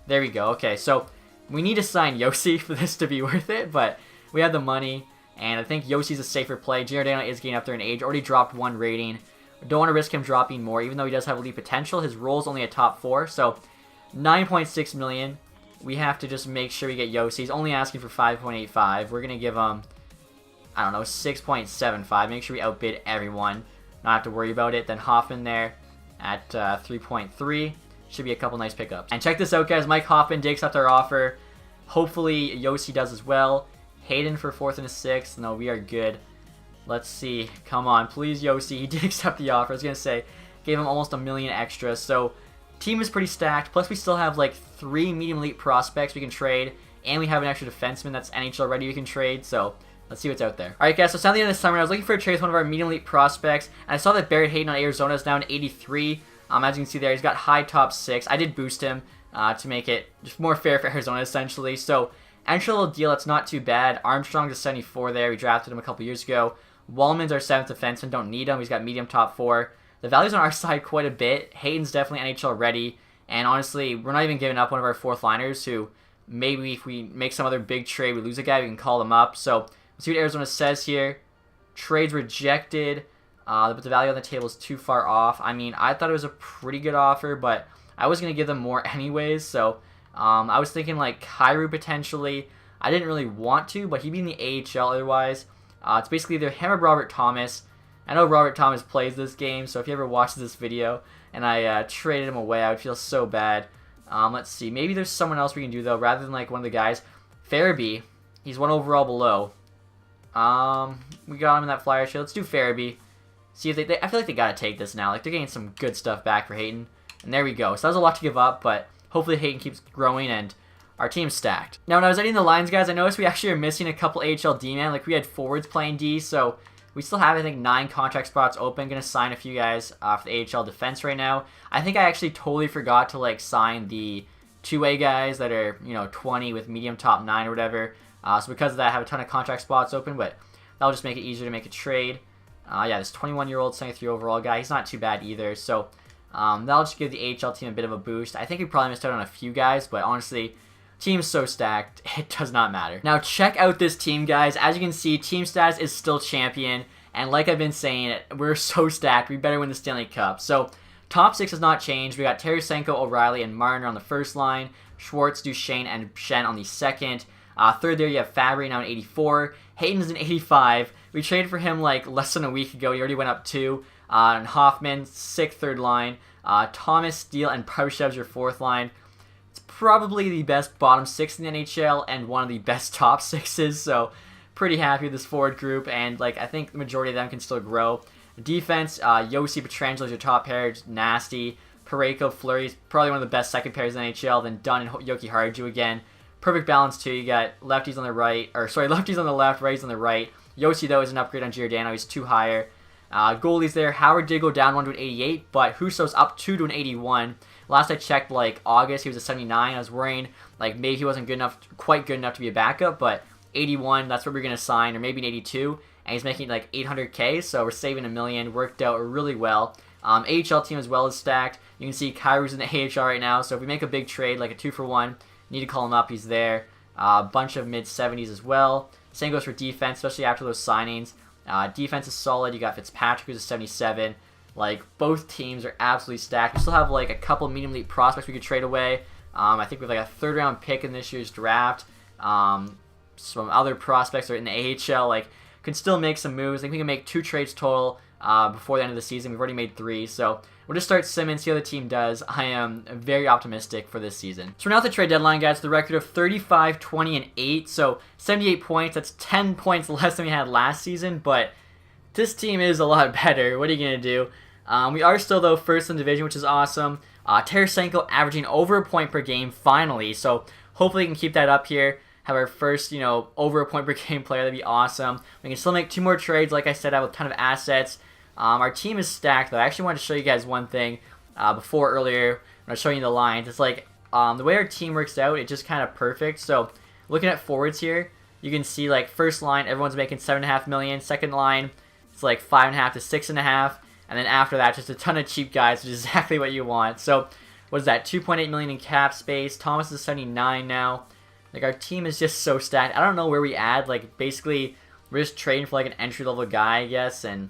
There we go. Okay, so we need to sign Josi for this to be worth it, but we have the money, and I think Yossi's a safer play. Giordano is getting up there in age, already dropped 1 rating. Don't want to risk him dropping more, even though he does have elite potential. His role's only a top 4, so 9.6 million. We have to just make sure we get Josi. He's only asking for 5.85. We're gonna give him, I don't know, 6.75. Make sure we outbid everyone. Not have to worry about it. Then Hoffman there at 3.3. Should be a couple nice pickups. And check this out, guys. Mike Hoffman did accept our offer. Hopefully, Josi does as well. Hayden for 4th and a 6th. No, we are good. Let's see. Come on, please, Josi. He did accept the offer. I was going to say, gave him almost $1 million extra. So, team is pretty stacked. Plus, we still have like 3 medium elite prospects we can trade. And we have an extra defenseman that's NHL ready we can trade. So, let's see what's out there. Alright, guys, so it's now the end of the summer. I was looking for a trade with one of our medium elite prospects, and I saw that Barrett Hayden on Arizona is now an 83. As you can see there, he's got high top 6. I did boost him to make it just more fair for Arizona, essentially. So, entry-level deal, that's not too bad. Armstrong's a 74 there. We drafted him a couple years ago. Wallman's our 7th defenseman. Don't need him. He's got medium top 4. The value's on our side quite a bit. Hayden's definitely NHL ready. And honestly, we're not even giving up one of our 4th liners who maybe if we make some other big trade, we lose a guy, we can call them up. So, let's see what Arizona says here. Trades rejected. But the value on the table is too far off. I mean, I thought it was a pretty good offer, but I was going to give them more anyways. So, I was thinking like Kyrou potentially. I didn't really want to, but he'd be in the AHL otherwise. It's basically either him or Robert Thomas. I know Robert Thomas plays this game, so if he ever watches this video and I traded him away, I would feel so bad. Let's see. Maybe there's someone else we can do, though, rather than like one of the guys. Farabee, he's 1 overall below. We got him in that flyer shield. Let's do Farabee. See if they I feel like they gotta take this now. Like they're getting some good stuff back for Hayden. And there we go. So that was a lot to give up, but hopefully Hayden keeps growing and our team's stacked. Now, when I was editing the lines, guys, I noticed we actually are missing a couple AHL D-man. Like, we had forwards playing D, so we still have, I think, 9 contract spots open. Going to sign a few guys for the AHL defense right now. I think I actually totally forgot to, like, sign the two-way guys that are, 20 with medium top 9 or whatever. So because of that, I have a ton of contract spots open, but that'll just make it easier to make a trade. Yeah, this 21-year-old 73 overall guy, he's not too bad either. So that'll just give the AHL team a bit of a boost. I think we probably missed out on a few guys, but honestly, team's so stacked, it does not matter. Now, check out this team, guys. As you can see, team status is still champion. And like I've been saying, we're so stacked, we better win the Stanley Cup. So top 6 has not changed. We got Tarasenko, O'Reilly, and Marner on the first line. Schwartz, Duchesne, and Shen on the second. Third there, you have Fabry now in 84. Hayden's in 85. We traded for him like less than a week ago. He already went up 2. And Hoffman, 6th, third line. Thomas, Steele, and Parshev's your 4th line. It's probably the best bottom 6 in the NHL and one of the best top 6s. So pretty happy with this forward group. And like I think the majority of them can still grow. Defense, Yossi Pietrangelo is your top pair. Nasty. Parayko, Fleury's probably one of the best second pairs in the NHL. Then Dunn and Yoki Harju again. Perfect balance too. You got lefties on the right, lefties on the left, righties on the right. Yossi though is an upgrade on Giordano. He's 2 higher. Goalies there. Howard did go down 1 to an 88, but Husso's up 2 to an 81. Last I checked, like August, he was a 79. I was worrying like maybe he wasn't quite good enough to be a backup, but 81, that's what we're gonna sign, or maybe an 82. And he's making like 800K, so we're saving $1 million. Worked out really well. AHL team as well is stacked. You can see Kairu's in the AHL right now, so if we make a big trade, like a 2-for-1, need to call him up, he's there. A bunch of mid-70s as well. Same goes for defense, especially after those signings. Defense is solid. You got Fitzpatrick, who's a 77. Like, both teams are absolutely stacked. We still have, like, a couple medium elite prospects we could trade away. I think we have, like, a 3rd-round pick in this year's draft. Some other prospects are in the AHL, like, can still make some moves. I think we can make 2 trades total before the end of the season. We've already made 3, so we'll just start Simmons, see how the team does. I am very optimistic for this season. So we're now at the trade deadline, guys. The record of 35, 20, and 8. So 78 points. That's 10 points less than we had last season, but this team is a lot better. What are you going to do? We are still, though, first in the division, which is awesome. Tarasenko averaging over a point per game, finally. So hopefully we can keep that up here. Have our first, over a point per game player. That'd be awesome. We can still make 2 more trades. Like I said, I have a ton of assets. Our team is stacked, though. I actually wanted to show you guys one thing before earlier when I was showing you the lines. It's like the way our team works out, it's just kind of perfect. So looking at forwards here, you can see like first line, everyone's making $7.5 million. Second line, it's like $5.5 to $6.5. And then after that, just a ton of cheap guys, which is exactly what you want. So what is that? $2.8 million in cap space. Thomas is 79 now. Like, our team is just so stacked. I don't know where we add. Like, basically, we're just trading for, like, an entry-level guy, I guess, and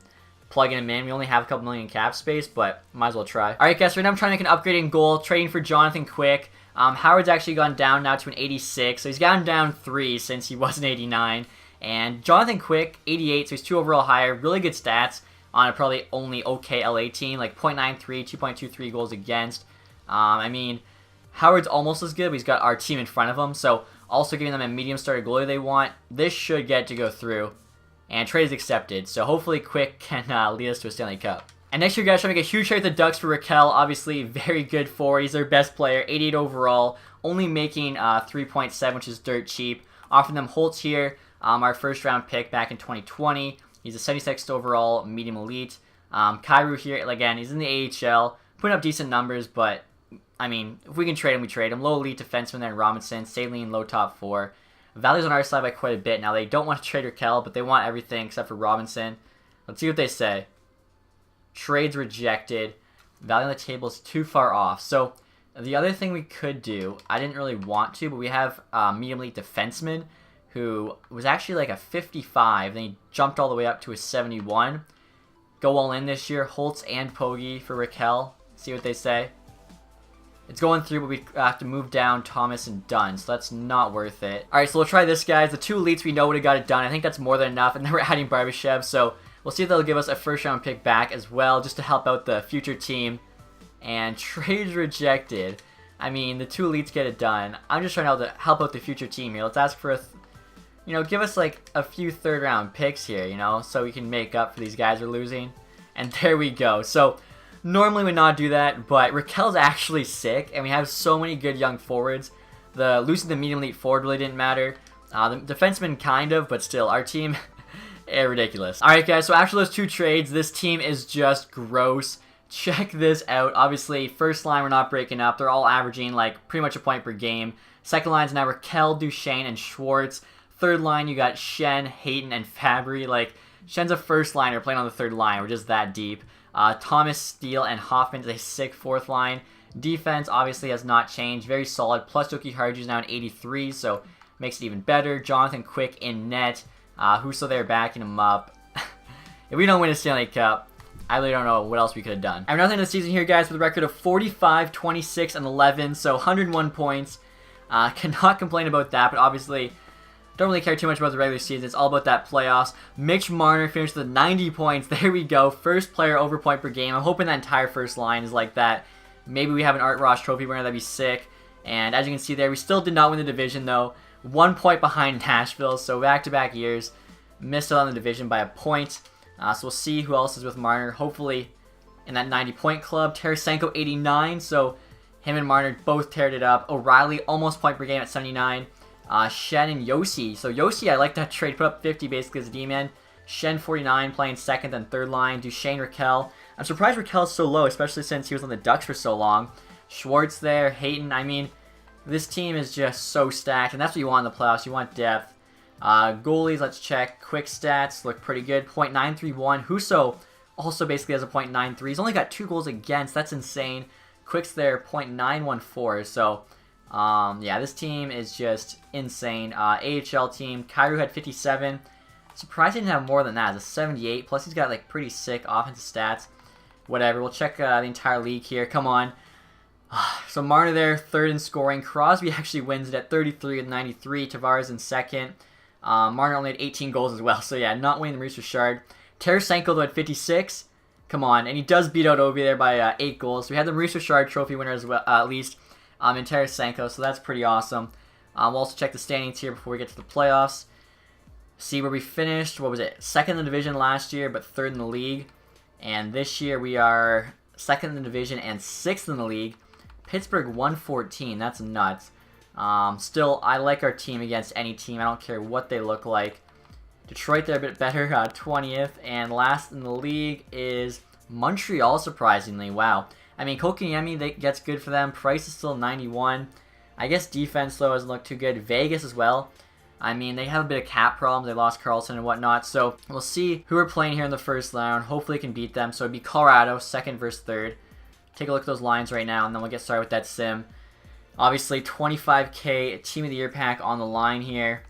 plugging him in. We only have a couple million cap space, but might as well try. All right, guys, right now I'm trying to make an upgrade in goal, trading for Jonathan Quick. Howard's actually gone down now to an 86, so he's gone down 3 since he was an 89. And Jonathan Quick, 88, so he's 2 overall higher. Really good stats on a probably only okay LA team, like .93, 2.23 goals against. I mean, Howard's almost as good, but he's got our team in front of him, so also giving them a medium starter goalie they want. This should get to go through, and trade is accepted, so hopefully Quick can lead us to a Stanley Cup. And next year, guys, trying to make a huge trade with the Ducks for Raquel. Obviously, very good forward. He's their best player, 88 overall, only making 3.7, which is dirt cheap. Offering them Holtz here, our first-round pick back in 2020. He's a 76th overall, medium elite. Kairu here, again, he's in the AHL, putting up decent numbers, but I mean, if we can trade him, we trade him. Low elite defenseman there in Robinson. Saline, low top 4. Value's on our side by quite a bit. Now, they don't want to trade Raquel, but they want everything except for Robinson. Let's see what they say. Trades rejected. Value on the table is too far off. So, the other thing we could do, I didn't really want to, but we have a medium elite defenseman who was actually like a 55. Then he jumped all the way up to a 71. Go all in this year. Holtz and Pogge for Raquel. See what they say. It's going through, but we have to move down Thomas and Dunn, so that's not worth it. Alright, so we'll try this, guys. The 2 elites we know would have got it done. I think that's more than enough, and then we're adding Barbashev, so we'll see if they'll give us a first-round pick back as well, just to help out the future team. And trades rejected. I mean, the 2 elites get it done. I'm just trying to help out the future team here. Let's ask for give us like a few 3rd-round picks here, so we can make up for these guys we're losing. And there we go. So normally would not do that, but Raquel's actually sick, and we have so many good young forwards. Losing the medium elite forward really didn't matter. The defenseman kind of, but still, our team, ridiculous. Alright guys, so after those 2 trades, this team is just gross. Check this out. Obviously, first line we're not breaking up. They're all averaging like pretty much a point per game. Second line's now Raquel, Duchesne, and Schwartz. Third line, you got Shen, Hayton, and Fabry. Like, Shen's a first liner playing on the third line. We're just that deep. Thomas, Steele, and Hoffman's a sick fourth line. Defense obviously has not changed. Very solid. Plus Doki Harju's now an 83, so makes it even better. Jonathan Quick in net. Husso there backing him up. If we don't win a Stanley Cup, I really don't know what else we could have done. I'm nothing in the season here, guys, with a record of 45, 26, and 11, so 101 points. Cannot complain about that, but obviously don't really care too much about the regular season. It's all about that playoffs. Mitch Marner finished with 90 points. There we go. First player over point per game. I'm hoping that entire first line is like that. Maybe we have an Art Ross trophy winner. That'd be sick. And as you can see there, we still did not win the division, though. 1 point behind Nashville, so back-to-back years. Missed out on the division by a point. So we'll see who else is with Marner. Hopefully in that 90-point club. Tarasenko, 89, so him and Marner both teared it up. O'Reilly, almost point per game at 79. Shen and Yossi. So Yossi, I like that trade. Put up 50 basically as a D-man. Shen, 49, playing second and third line. Duchesne, Raquel. I'm surprised Raquel's so low, especially since he was on the Ducks for so long. Schwartz there. Hayton, I mean, this team is just so stacked, and that's what you want in the playoffs. You want depth. Goalies, let's check. Quick stats look pretty good. .931. Husso also basically has a .93. He's only got 2 goals against. That's insane. Quick's there, .914. So, yeah, this team is just insane. AHL team. Kyrou had 57. Surprised he didn't have more than that. It's a 78. Plus, he's got like pretty sick offensive stats. Whatever. We'll check the entire league here. Come on. So Marner there, third in scoring. Crosby actually wins it at 33 with 93. Tavares in second. Marner only had 18 goals as well. So yeah, not winning the Maurice Richard. Tarasenko though at 56. Come on, and he does beat out Ovi there by 8 goals. So we had the Maurice Richard trophy winner as well, at least, in Tarasenko. So that's pretty awesome. We'll also check the standings here before we get to the playoffs. See where we finished. What was it? Second in the division last year, but third in the league. And this year we are second in the division and 6th in the league. Pittsburgh 114. That's nuts. Still, I like our team against any team. I don't care what they look like. Detroit, they're a bit better, 20th. And last in the league is Montreal, surprisingly. Wow. I mean, Kotkaniemi, that gets good for them. Price is still 91. I guess defense, though, doesn't look too good. Vegas as well. I mean, they have a bit of cap problems. They lost Carlson and whatnot. So we'll see who we're playing here in the first round. Hopefully can beat them. So it'd be Colorado, second versus third. Take a look at those lines right now, and then we'll get started with that sim. Obviously, 25K Team of the Year pack on the line here.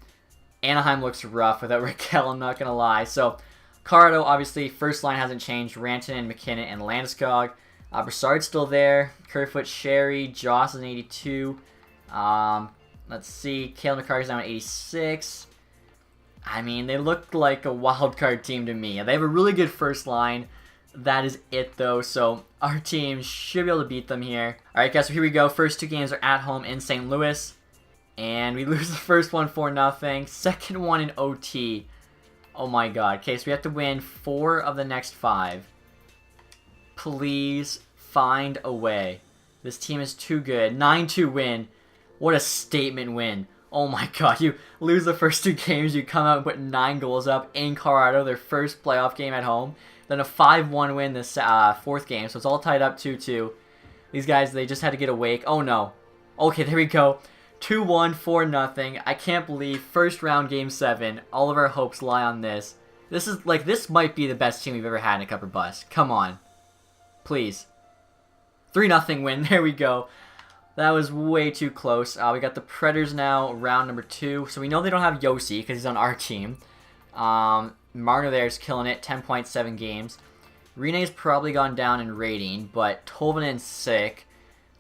Anaheim looks rough without Raquel, I'm not going to lie. So, Colorado, obviously, first line hasn't changed. Rantanen, McKinnon, and Landeskog. Brassard's still there. Kerfoot, Sherry, Joss is an 82. Let's see. Cale McCarthy's now an 86. I mean, they look like a wild card team to me. They have a really good first line. That is it, though, so our team should be able to beat them here. Alright, guys, so here we go. First 2 games are at home in St. Louis, and we lose the first one 4-0. Second one in OT. Oh my god. Okay, so we have to win 4 of the next 5. Please find a way. This team is too good. 9-2 win. What a statement win. Oh my god, you lose the first 2 games, you come out and put 9 goals up in Colorado, their first playoff game at home. Then a 5-1 win this 4th game, so it's all tied up 2-2. These guys, they just had to get awake. Oh no. Okay, there we go. 2-1, 4-0. I can't believe first round game 7. All of our hopes lie on this. This might be the best team we've ever had in a Cup or Bust. Come on. Please. 3-0 win. There we go. That was way too close. We got the Predators now, round number 2. So we know they don't have Yossi because he's on our team. Marner there is killing it, 10.7 games. Rene's probably gone down in rating, but Tolvanen's sick.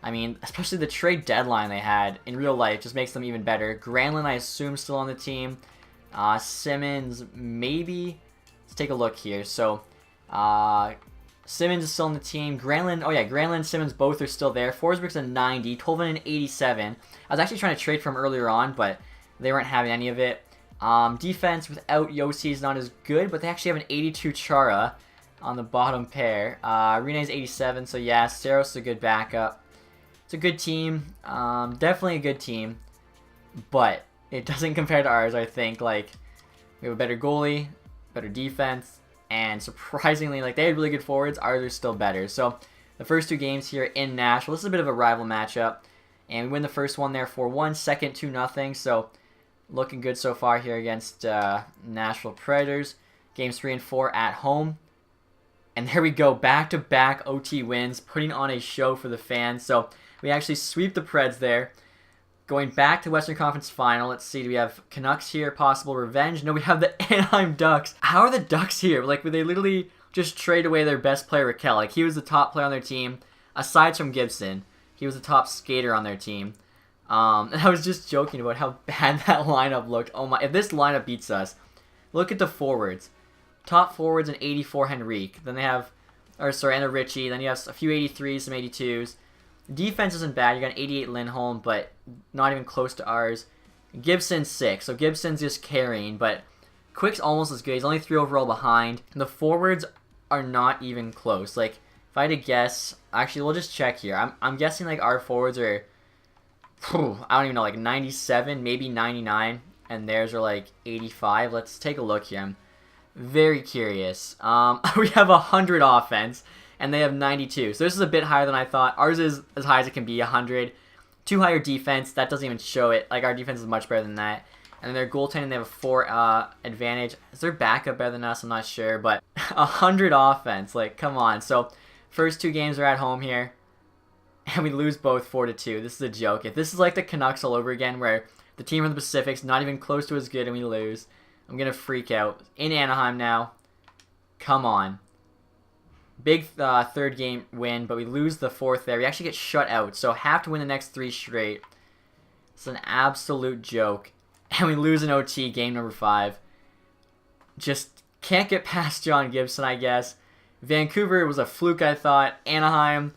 I mean, especially the trade deadline they had in real life just makes them even better. Granlund, I assume, still on the team. Simmons, maybe. Let's take a look here. So, Simmons is still on the team. Granlund, oh yeah, Granlund, Simmons both are still there. Forsberg's a 90, Tolvanen 87. I was actually trying to trade from earlier on, but they weren't having any of it. Defense without Yossi is not as good, but they actually have an 82 Chara on the bottom pair. Rene's 87, so yeah, Saros is a good backup. It's a good team. Definitely a good team. but it doesn't compare to ours. I think like we have a better goalie, better defense, and surprisingly, like they had really good forwards. Ours are still better. So the first 2 games here in Nashville, this is a bit of a rival matchup, and we win the first one there 4-1, second 2-0. So looking good so far here against Nashville Predators. Games 3 and 4 at home. And there we go, back-to-back OT wins, putting on a show for the fans. So we actually sweep the Preds there. Going back to Western Conference Final, let's see, do we have Canucks here, possible revenge? No, we have the Anaheim Ducks. How are the Ducks here? Like, would they literally just trade away their best player, Raquel? Like, he was the top player on their team, aside from Gibson. He was the top skater on their team. And I was just joking about how bad that lineup looked. Oh my, if this lineup beats us, look at the forwards. Top forwards, an 84 Henrique. Then they have, and a Richie. Then you have a few 83s, some 82s. Defense isn't bad. You got an 88 Lindholm, but not even close to ours. Gibson's 6, so Gibson's just carrying, but Quick's almost as good. He's only 3 overall behind. The forwards are not even close. Like, if I had to guess, actually, we'll just check here. I'm guessing, like, our forwards are, I don't even know, like 97, maybe 99, and theirs are, like, 85. Let's take a look here. I'm very curious. We have 100 offense, and they have 92. So this is a bit higher than I thought. Ours is as high as it can be, 100. 2 higher defense. That doesn't even show it. Like, our defense is much better than that. And then their goaltending, they have a 4 advantage. Is their backup better than us? I'm not sure. But 100 offense. Like, come on. So, first 2 games are at home here. And we lose both 4-2. This is a joke. If this is like the Canucks all over again, where the team from the Pacific's not even close to as good and we lose, I'm going to freak out. In Anaheim now. Come on. Big 3rd game win, but we lose the 4th there. We actually get shut out, so have to win the next 3 straight. It's an absolute joke. And we lose in OT, game number 5. Just can't get past John Gibson, I guess. Vancouver was a fluke, I thought. Anaheim,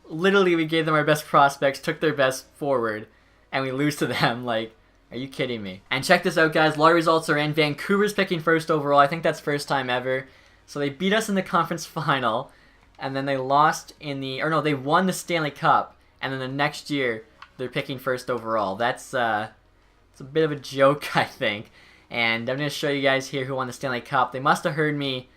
literally we gave them our best prospects, took their best forward, and we lose to them. Like, are you kidding me? And check this out, guys. A lot of results are in. Vancouver's picking 1st overall. I think that's first time ever. So they beat us in the conference final, and then they lost in the, or no, they won the Stanley Cup, and then the next year they're picking 1st overall. That's it's a bit of a joke, I think. And I'm going to show you guys here who won the Stanley Cup. They must have heard me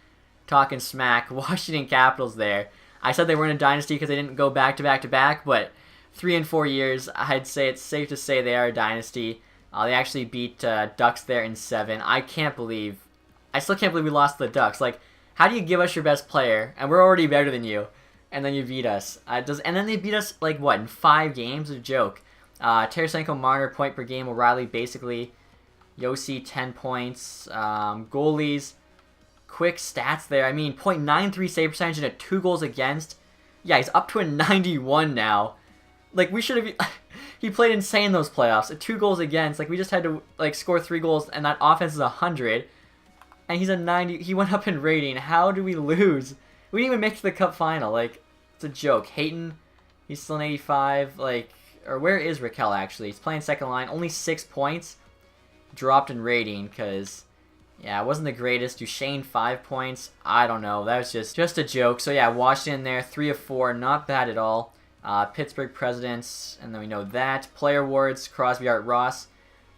talking smack. Washington Capitals there. I said they weren't a dynasty because they didn't go back to back to back, but 3 and 4 years, I'd say it's safe to say they are a dynasty. They actually beat Ducks there in 7. I still can't believe we lost to the Ducks. Like, how do you give us your best player, and we're already better than you, and then you beat us? And then they beat us, like, what, in 5 games? A joke. Tarasenko, Marner, point per game. O'Reilly, basically. Yossi, 10 points. Goalies, quick stats there. I mean, .93 save percentage and 2 goals against. Yeah, he's up to a 91 now. Like, we should have... he played insane those playoffs. 2 goals against. Like, we just had to, like, score 3 goals, and that offense is 100. And he's a 90. He went up in rating. How do we lose? We didn't even make it to the Cup final. Like, it's a joke. Hayton, he's still an 85. Like, or where is Raquel, actually? He's playing second line. Only 6 points. Dropped in rating because, yeah, it wasn't the greatest. Duchesne, 5 points. I don't know. That was just a joke. So, yeah, Washington there, 3 of 4. Not bad at all. Pittsburgh Presidents, and then we know that. Player awards, Crosby, Art, Ross.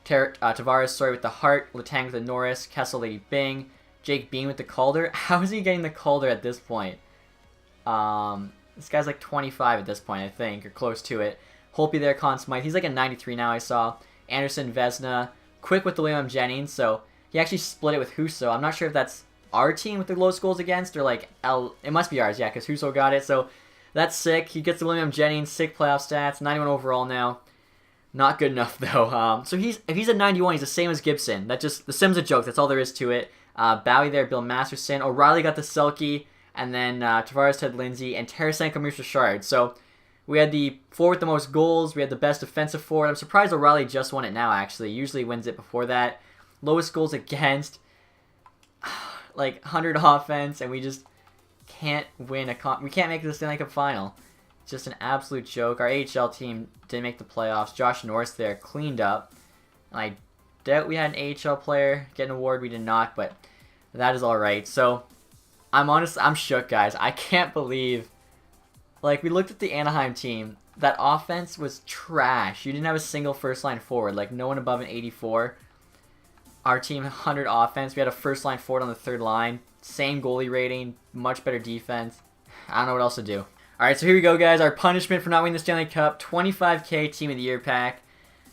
Tavares, with the Hart. Letang with the Norris. Kessel, Lady Bing. Jake Bean with the Calder. How is he getting the Calder at this point? This guy's like 25 at this point, I think, or close to it. Holtby there, Conn Smythe. He's like a 93 now, I saw. Anderson, Vesna. Quick with the William Jennings, so he actually split it with Husso. I'm not sure if that's our team with the lowest goals against, or like it must be ours, yeah, because Husso got it, so that's sick. He gets the William Jennings, sick playoff stats, 91 overall now. Not good enough, though. So if he's a 91, he's the same as Gibson. The Sim's a joke, that's all there is to it. Bowie there, Bill Masterson. O'Reilly got the Selke, and then Tavares, Ted Lindsay, and Tarasenko, Maurice Richard. So we had the forward with the most goals. We had the best defensive forward. I'm surprised O'Reilly just won it now, actually. Usually wins it before that. Lowest goals against. Like, 100 offense, and we just can't win we can't make the Stanley Cup final. Just an absolute joke. Our AHL team didn't make the playoffs. Josh Norris there cleaned up. I doubt we had an AHL player get an award. We did not, but that is alright. So, I'm shook, guys. I can't believe Like, we looked at the Anaheim team. That offense was trash. You didn't have a single first-line forward. Like, no one above an 84. Our team, 100 offense. We had a first-line forward on the third line. Same goalie rating. Much better defense. I don't know what else to do. Alright, so here we go, guys. Our punishment for not winning the Stanley Cup. 25K Team of the Year pack.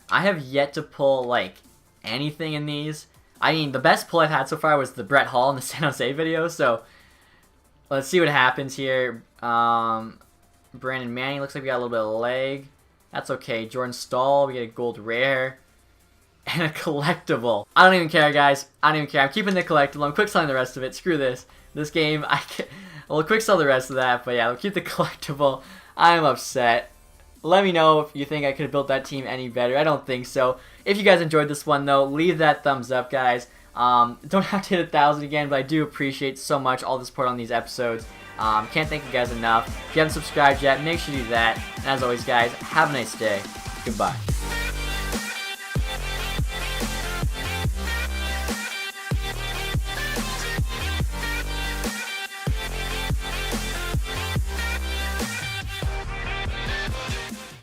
I have yet to pull, like, anything in these. I mean, the best pull I've had so far was the Brett Hall in the San Jose video. So, let's see what happens here. Brandon Manning, looks like we got a little bit of leg. That's okay. Jordan Stahl, we get a gold rare. And a collectible. I don't even care, guys. I don't even care. I'm keeping the collectible. I'm quick selling the rest of it. Screw this. This game, I'll quick sell the rest of that. But yeah, I'll keep the collectible. I'm upset. Let me know if you think I could have built that team any better. I don't think so. If you guys enjoyed this one, though, leave that thumbs up, guys. Don't have to hit 1,000 again, but I do appreciate so much all the support on these episodes. Can't thank you guys enough. If you haven't subscribed yet, make sure you do that. And as always, guys, have a nice day. Goodbye.